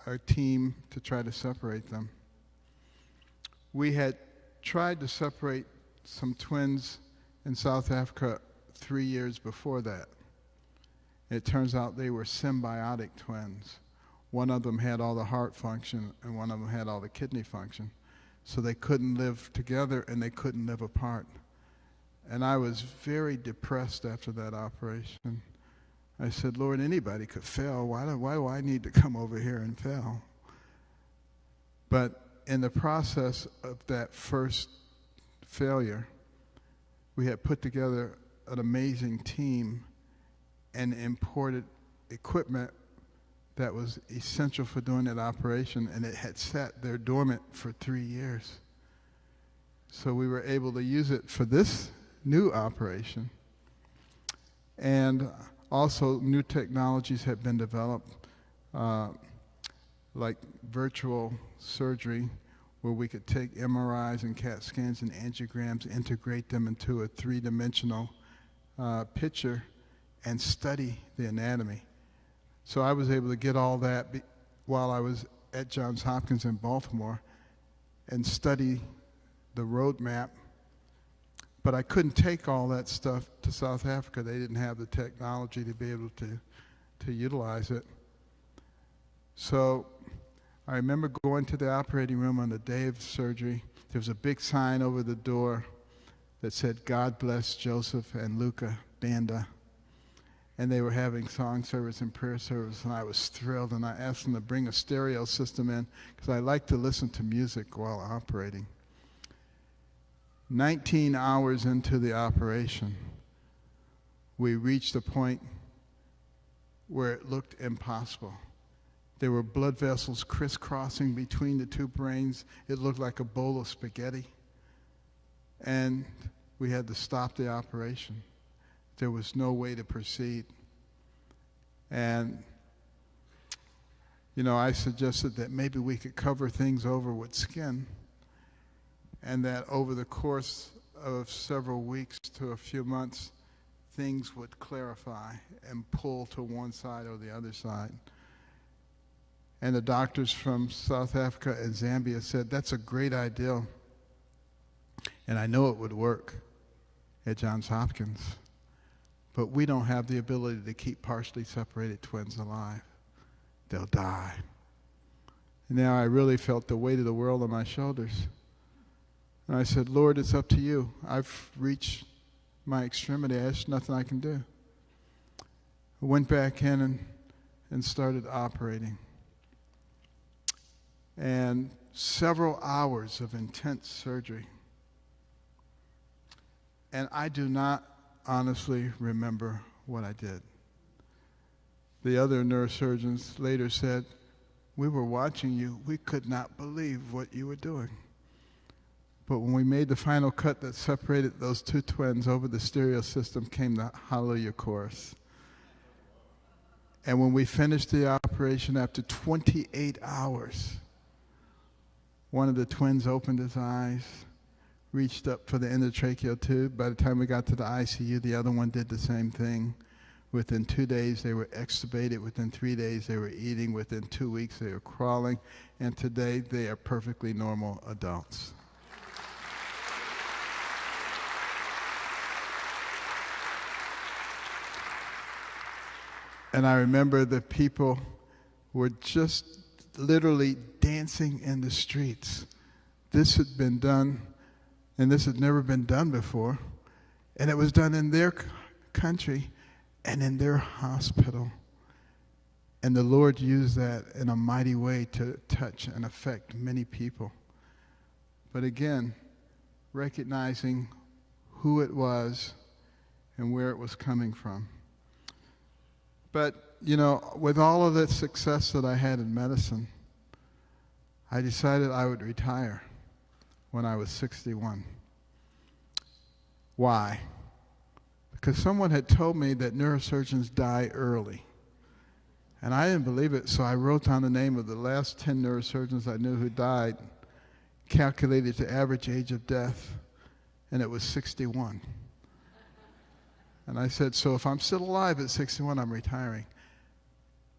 Speaker 4: a team to try to separate them. We had tried to separate some twins in South Africa 3 years before that. It turns out they were symbiotic twins. One of them had all the heart function and one of them had all the kidney function. So they couldn't live together and they couldn't live apart. And I was very depressed after that operation. I said, Lord, anybody could fail. Why do I need to come over here and fail? But in the process of that first failure, we had put together an amazing team and imported equipment that was essential for doing that operation, and it had sat there dormant for 3 years. So we were able to use it for this new operation. And also new technologies had been developed, like virtual surgery, where we could take MRIs and CAT scans and angiograms, integrate them into a three-dimensional picture, and study the anatomy. So I was able to get all that while I was at Johns Hopkins in Baltimore and study the roadmap. But I couldn't take all that stuff to South Africa. They didn't have the technology to be able to utilize it. So I remember going to the operating room on the day of surgery. There was a big sign over the door that said, "God bless Joseph and Luca Banda." And they were having song service and prayer service, and I was thrilled, and I asked them to bring a stereo system in because I like to listen to music while operating. 19 hours into the operation, we reached a point where it looked impossible. There were blood vessels crisscrossing between the two brains. It looked like a bowl of spaghetti. And we had to stop the operation. There was no way to proceed. And, you know, I suggested that maybe we could cover things over with skin, and that over the course of several weeks to a few months, things would clarify and pull to one side or the other side. And the doctors from South Africa and Zambia said, that's a great idea, and I know it would work at Johns Hopkins. But we don't have the ability to keep partially separated twins alive. They'll die. And now I really felt the weight of the world on my shoulders. And I said, Lord, it's up to you. I've reached my extremity. There's nothing I can do. I went back in and started operating. And several hours of intense surgery. And I do not honestly remember what I did. The other neurosurgeons later said, we were watching you. We could not believe what you were doing. But when we made the final cut that separated those two twins over the stereo system came the Hallelujah chorus. And when we finished the operation after 28 hours, one of the twins opened his eyes, reached up for the endotracheal tube. By the time we got to the ICU, the other one did the same thing. Within 2 days, they were extubated. Within 3 days, they were eating. Within 2 weeks, they were crawling. And today, they are perfectly normal adults. And I remember the people were just literally dancing in the streets. This had been done, and this had never been done before. And it was done in their country and in their hospital. And the Lord used that in a mighty way to touch and affect many people. But again, recognizing who it was and where it was coming from. But, you know, with all of the success that I had in medicine, I decided I would retire when I was 61. Why? Because someone had told me that neurosurgeons die early. And I didn't believe it, so I wrote down the name of the last 10 neurosurgeons I knew who died, calculated the average age of death, and it was 61. And I said, so if I'm still alive at 61, I'm retiring.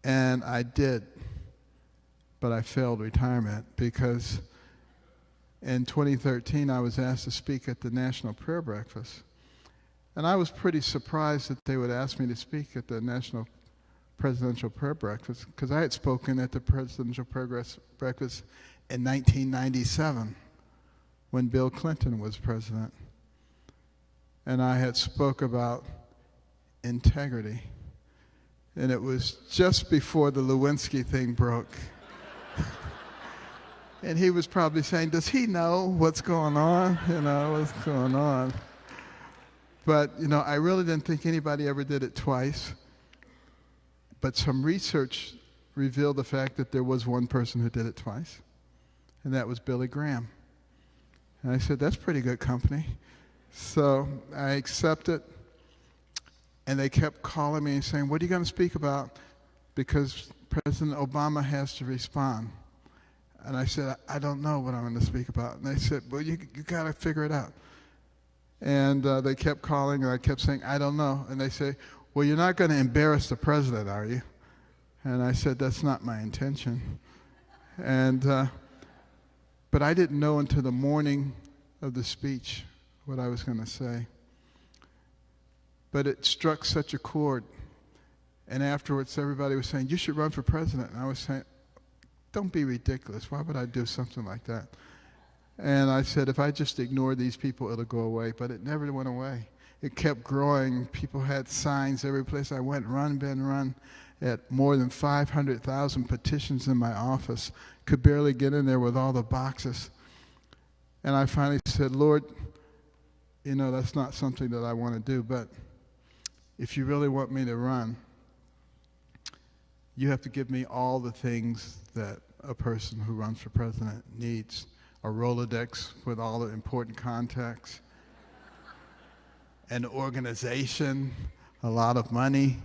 Speaker 4: And I did, but I failed retirement because in 2013, I was asked to speak at the National Prayer Breakfast. And I was pretty surprised that they would ask me to speak at the National Presidential Prayer Breakfast, because I had spoken at the Presidential Prayer Breakfast in 1997 when Bill Clinton was president. And I had spoke about integrity. And it was just before the Lewinsky thing broke. And he was probably saying, does he know what's going on? You know, what's going on? But, you know, I really didn't think anybody ever did it twice. But some research revealed the fact that there was one person who did it twice, and that was Billy Graham. And I said, that's pretty good company. So I accepted, and they kept calling me and saying, what are you going to speak about? Because President Obama has to respond. And I said, I don't know what I'm going to speak about. And they said, well, you got to figure it out. And they kept calling, and I kept saying, I don't know. And they say, well, you're not going to embarrass the president, are you? And I said, that's not my intention. And but I didn't know until the morning of the speech what I was going to say. But it struck such a chord. And afterwards, everybody was saying, you should run for president. And I was saying, don't be ridiculous. Why would I do something like that? And I said, if I just ignore these people, it'll go away. But it never went away. It kept growing. People had signs every place I went, run, Ben, run. At more than 500,000 petitions in my office. Could barely get in there with all the boxes. And I finally said, Lord, you know, that's not something that I want to do, but if you really want me to run, you have to give me all the things that a person who runs for president needs. A Rolodex with all the important contacts, an organization, a lot of money.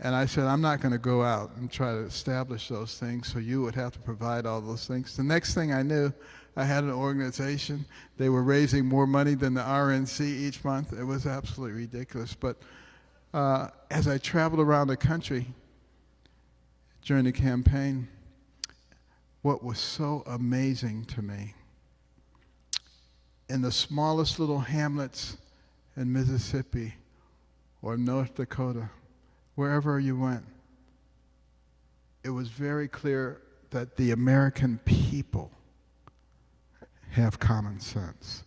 Speaker 4: And I said, I'm not going to go out and try to establish those things, so you would have to provide all those things. The next thing I knew, I had an organization. They were raising more money than the RNC each month. It was absolutely ridiculous. But as I traveled around the country during the campaign, what was so amazing to me, in the smallest little hamlets in Mississippi or North Dakota, wherever you went, it was very clear that the American people have common sense.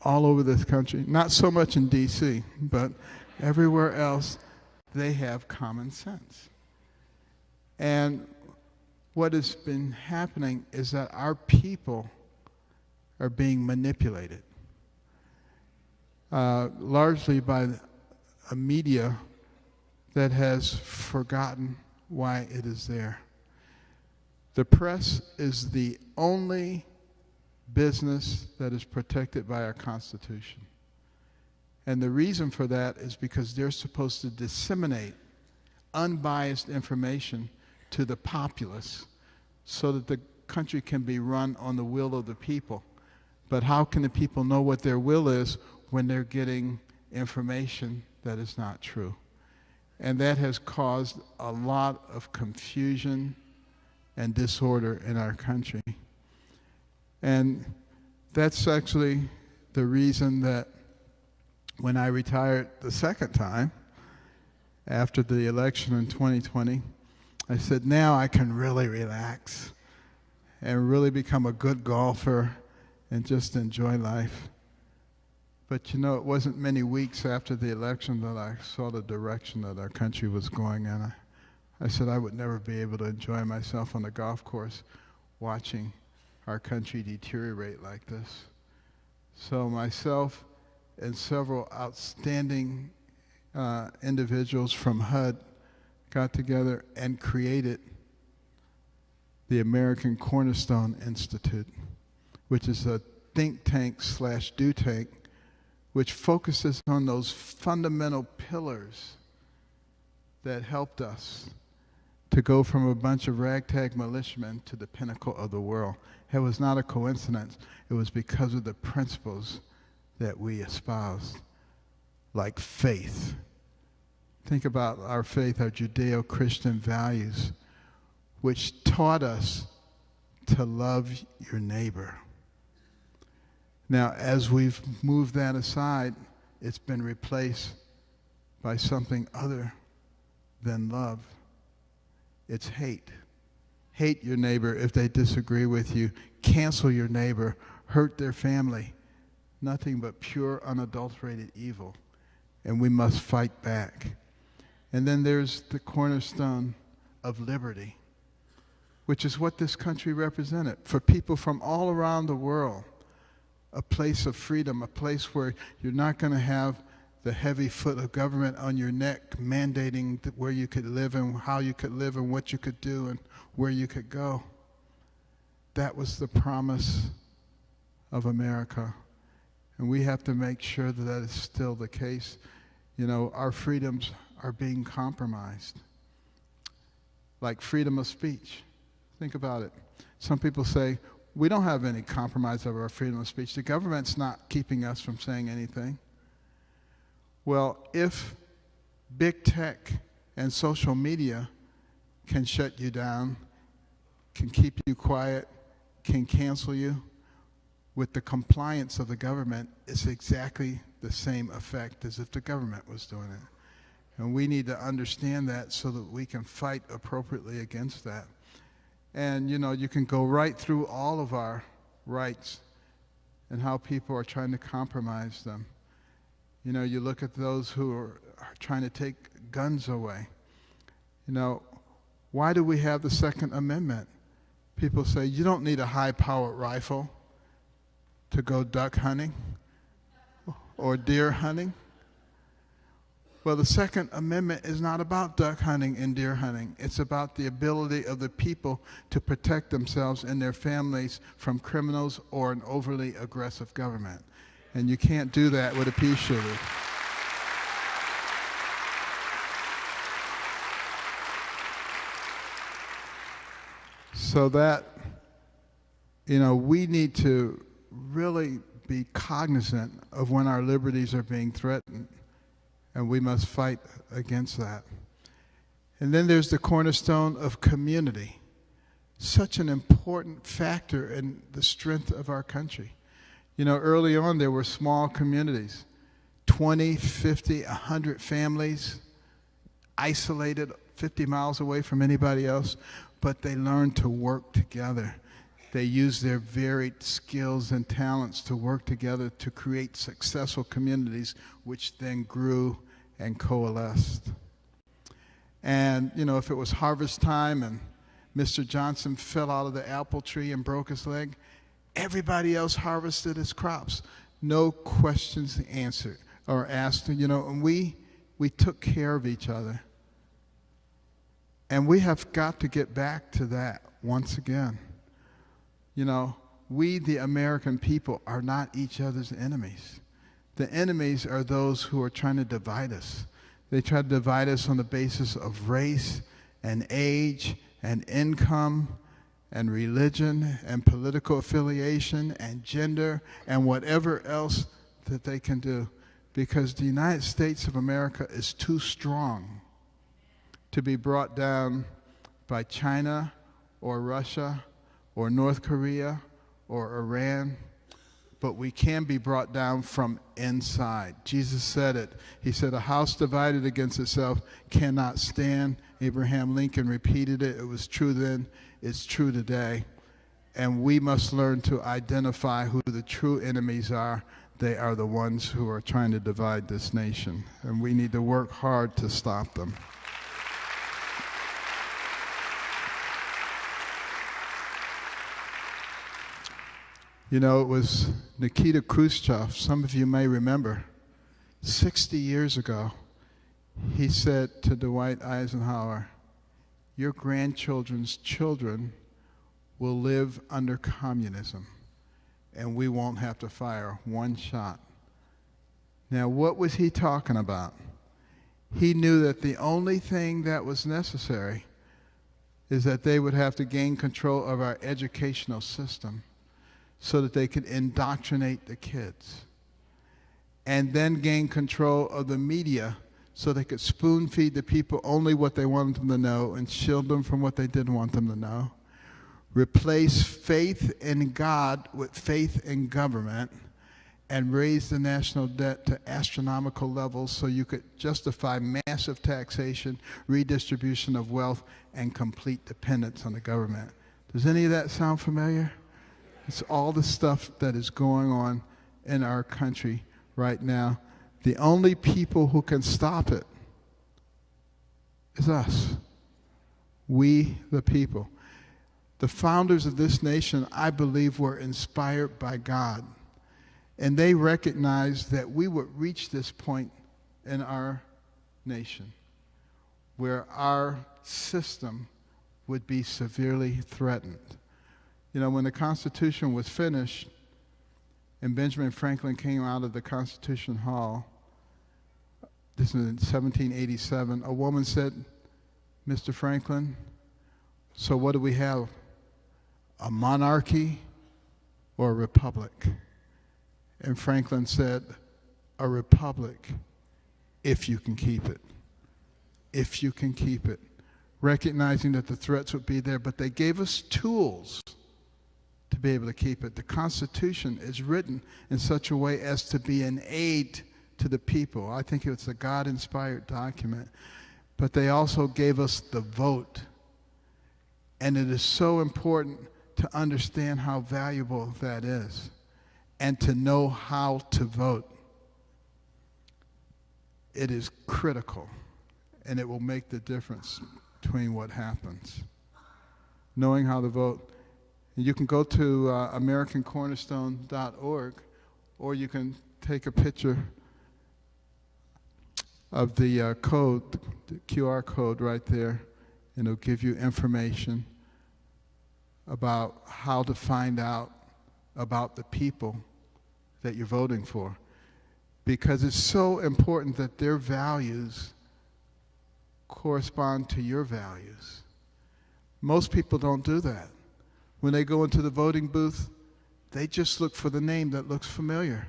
Speaker 4: All over this country, not so much in D.C., but everywhere else, they have common sense. And what has been happening is that our people are being manipulated, largely by a media that has forgotten why it is there. The press is the only business that is protected by our Constitution. And the reason for that is because they're supposed to disseminate unbiased information to the populace so that the country can be run on the will of the people. But how can the people know what their will is when they're getting information that is not true? And that has caused a lot of confusion and disorder in our country. And that's actually the reason that when I retired the second time, after the election in 2020, I said, now I can really relax and really become a good golfer and just enjoy life. But you know, it wasn't many weeks after the election that I saw the direction that our country was going in. I said I would never be able to enjoy myself on the golf course watching our country deteriorate like this. So myself and several outstanding individuals from HUD got together and created the American Cornerstone Institute, which is a think tank / do tank which focuses on those fundamental pillars that helped us to go from a bunch of ragtag militiamen to the pinnacle of the world. It was not a coincidence. It was because of the principles that we espoused, like faith. Think about our faith, our Judeo-Christian values, which taught us to love your neighbor. Now, as we've moved that aside, it's been replaced by something other than love. It's hate. Hate your neighbor if they disagree with you. Cancel your neighbor. Hurt their family. Nothing but pure, unadulterated evil. And we must fight back. And then there's the cornerstone of liberty, which is what this country represented for people from all around the world. A place of freedom, a place where you're not going to have the heavy foot of government on your neck mandating where you could live and how you could live and what you could do and where you could go. That was the promise of America. And we have to make sure that that is still the case. You know, our freedoms are being compromised. Like freedom of speech. Think about it. Some people say, we don't have any compromise over our freedom of speech. The government's not keeping us from saying anything. Well, if big tech and social media can shut you down, can keep you quiet, can cancel you, with the compliance of the government, it's exactly the same effect as if the government was doing it. And we need to understand that so that we can fight appropriately against that. And you know, you can go right through all of our rights and how people are trying to compromise them. You know, you look at those who are trying to take guns away. You know, why do we have the Second Amendment? People say, you don't need a high-powered rifle to go duck hunting or deer hunting. Well, the Second Amendment is not about duck hunting and deer hunting. It's about the ability of the people to protect themselves and their families from criminals or an overly aggressive government. And you can't do that with a pea shooter. So that, you know, we need to really be cognizant of when our liberties are being threatened, and we must fight against that. And then there's the cornerstone of community, such an important factor in the strength of our country. You know, early on there were small communities, 20, 50, 100 families, isolated 50 miles away from anybody else, but they learned to work together. They used their varied skills and talents to work together to create successful communities, which then grew and coalesced. And, you know, if it was harvest time and Mr. Johnson fell out of the apple tree and broke his leg, everybody else harvested his crops. No questions answered or asked, you know, and we took care of each other. And we have got to get back to that once again. You know, we, the American people, are not each other's enemies. The enemies are those who are trying to divide us. They try to divide us on the basis of race and age and income and religion and political affiliation and gender and whatever else that they can do. Because the United States of America is too strong to be brought down by China or Russia or North Korea or Iran, but we can be brought down from inside. Jesus said it. He said, a house divided against itself cannot stand. Abraham Lincoln repeated it. It was true then. It's true today. And we must learn to identify who the true enemies are. They are the ones who are trying to divide this nation. And we need to work hard to stop them. You know, it was Nikita Khrushchev, some of you may remember, 60 years ago, he said to Dwight Eisenhower, your grandchildren's children will live under communism, and we won't have to fire one shot Now, what was he talking about? He knew that the only thing that was necessary is that they would have to gain control of our educational system so that they could indoctrinate the kids, and then gain control of the media so they could spoon feed the people only what they wanted them to know and shield them from what they didn't want them to know. Replace faith in God with faith in government, and raise the national debt to astronomical levels so you could justify massive taxation, redistribution of wealth, and complete dependence on the government. Does any of that sound familiar? It's all the stuff that is going on in our country right now. The only people who can stop it is us. We, the people. The founders of this nation, I believe, were inspired by God. And they recognized that we would reach this point in our nation where our system would be severely threatened. You know, when the Constitution was finished and Benjamin Franklin came out of the Constitution Hall, this is in 1787, a woman said, "Mr. Franklin, so what do we have? A monarchy or a republic?" And Franklin said, "A republic, if you can keep it. If you can keep it." Recognizing that the threats would be there, but they gave us tools to be able to keep it. The Constitution is written in such a way as to be an aid to the people. I think it's a God-inspired document. But they also gave us the vote. And it is so important to understand how valuable that is, and to know how to vote. It is critical, and it will make the difference between what happens. Knowing how to vote. You can go to AmericanCornerstone.org, or you can take a picture of the code, the QR code right there, and it'll give you information about how to find out about the people that you're voting for, because it's so important that their values correspond to your values. Most people don't do that. When they go into the voting booth, they just look for the name that looks familiar.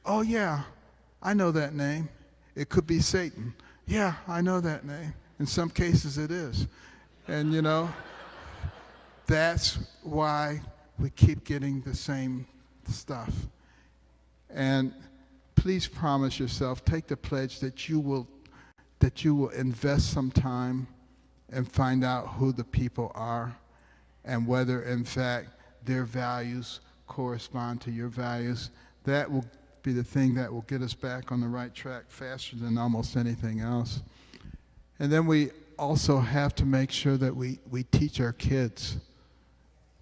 Speaker 4: Oh yeah, I know that name. It could be Satan. Yeah, I know that name. In some cases it is. And you know, that's why we keep getting the same stuff. And please promise yourself, take the pledge that you will invest some time and find out who the people are and whether in fact their values correspond to your values. That will be the thing that will get us back on the right track faster than almost anything else. And then we also have to make sure that we teach our kids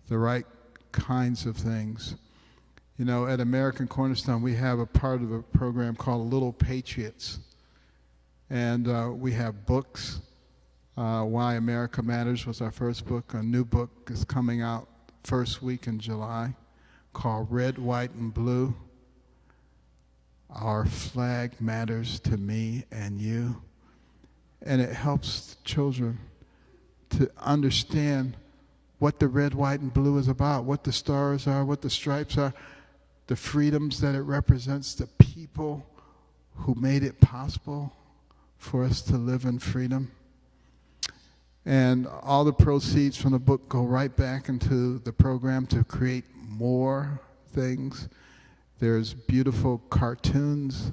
Speaker 4: the right kinds of things. You know, at American Cornerstone, we have a part of a program called Little Patriots. And we have books. Why America Matters was our first book. A new book is coming out first week in July called Red, White, and Blue. Our flag matters to me and you. And it helps children to understand what the red, white, and blue is about, what the stars are, what the stripes are, the freedoms that it represents, the people who made it possible for us to live in freedom. And all the proceeds from the book go right back into the program to create more things. There's beautiful cartoons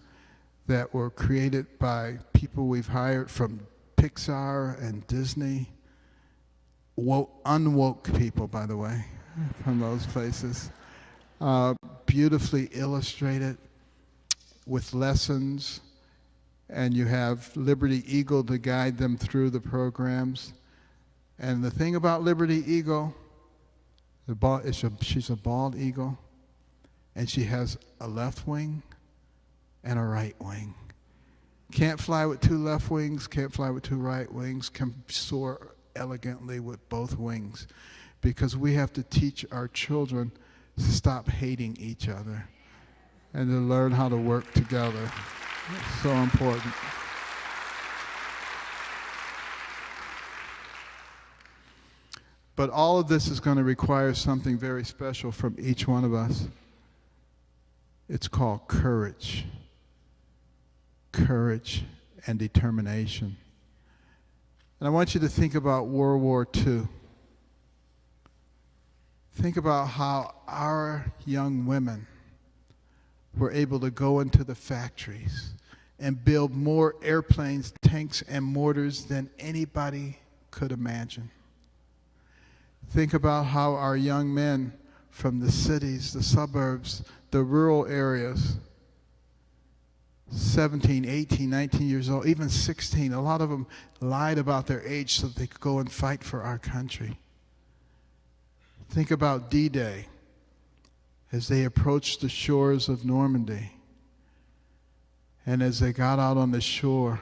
Speaker 4: that were created by people we've hired from Pixar and Disney. Unwoke people, by the way, from those places. Beautifully illustrated with lessons, and you have Liberty Eagle to guide them through the programs. And the thing about Liberty Eagle, she's a bald eagle, and she has a left wing and a right wing. Can't fly with two left wings, can't fly with two right wings, can soar elegantly with both wings, because we have to teach our children to stop hating each other. and to learn how to work together. It's so important. But all of this is going to require something very special from each one of us. It's called courage. Courage and determination. And I want you to think about World War II. Think about how our young women were able to go into the factories and build more airplanes, tanks, and mortars than anybody could imagine. Think about how our young men from the cities, the suburbs, the rural areas, 17, 18, 19 years old, even 16, a lot of them lied about their age so that they could go and fight for our country. Think about D-Day as they approached the shores of Normandy. And as they got out on the shore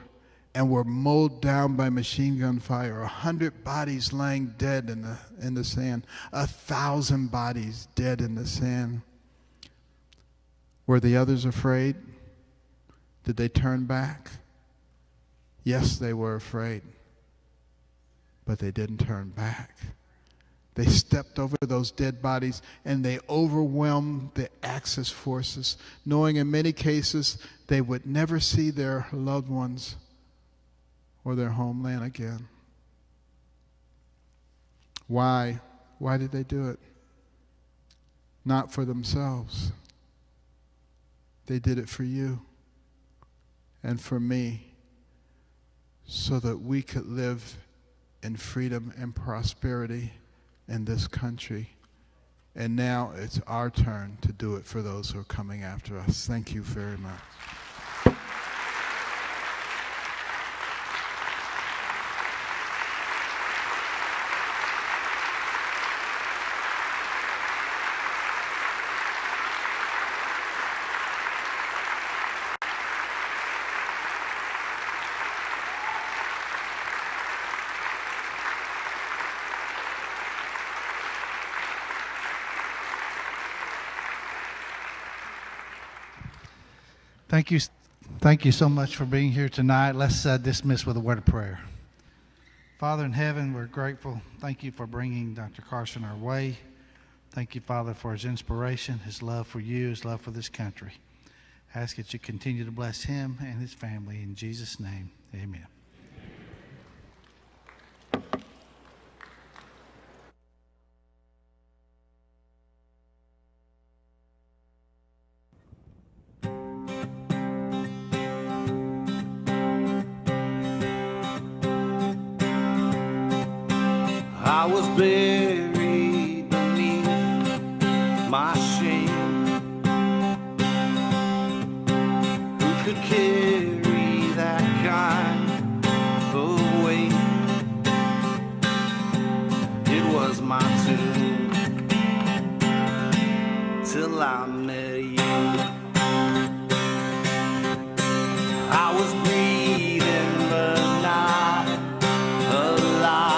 Speaker 4: and were mowed down by machine gun fire, 100 bodies lying dead in the sand, 1,000 bodies dead in the sand. Were the others afraid? Did they turn back? Yes, they were afraid, but they didn't turn back. They stepped over those dead bodies and they overwhelmed the Axis forces, knowing in many cases they would never see their loved ones or their homeland again. Why? Why did they do it? Not for themselves. They did it for you and for me, so that we could live in freedom and prosperity in this country. And now it's our turn to do it for those who are coming after us. Thank you very much.
Speaker 3: Thank you so much for being here tonight. Let's dismiss with a word of prayer. Father in heaven, we're grateful. Thank you for bringing Dr. Carson our way. Thank you, Father, for his inspiration, his love for you, his love for this country. I ask that you continue to bless him and his family. In Jesus' name, amen.
Speaker 2: I was buried beneath my shame. Who could carry that kind of weight? It was my tomb till I met you. I was breathing but not alive.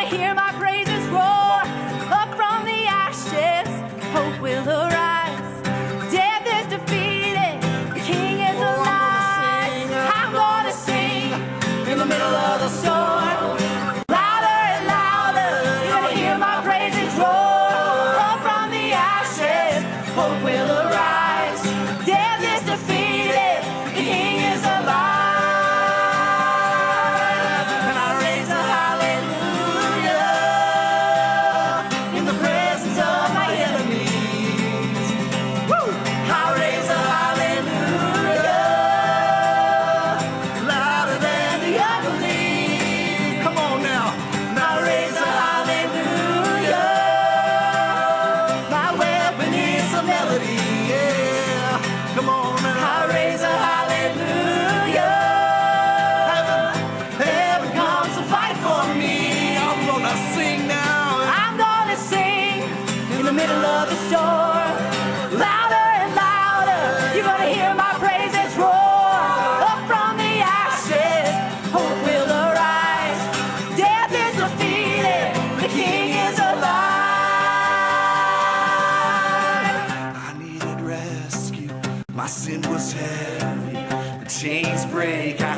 Speaker 2: hear my praises roar. Up from the ashes, hope will arise. Death is defeated, the King is alive. I'm gonna sing in the middle of the storm. Louder and louder, you're gonna hear my praises roar. Up from the ashes, hope will arise. Death is defeated, the King is alive. And I raise a hallelujah in the presence of my enemies. Woo! I raise a hallelujah louder than the unbelief. Come on now. And I raise a hallelujah. My weapon is a melody. Yeah. Come on now. I raise a hallelujah. Heaven comes to fight for me. I'm gonna sing now. I'm gonna sing in the middle of the storm. Louder and louder, you're gonna hear my praises roar. Up from the ashes, hope will arise. Death is defeated, the King is alive. I needed rescue, my sin was heavy. The chains break, I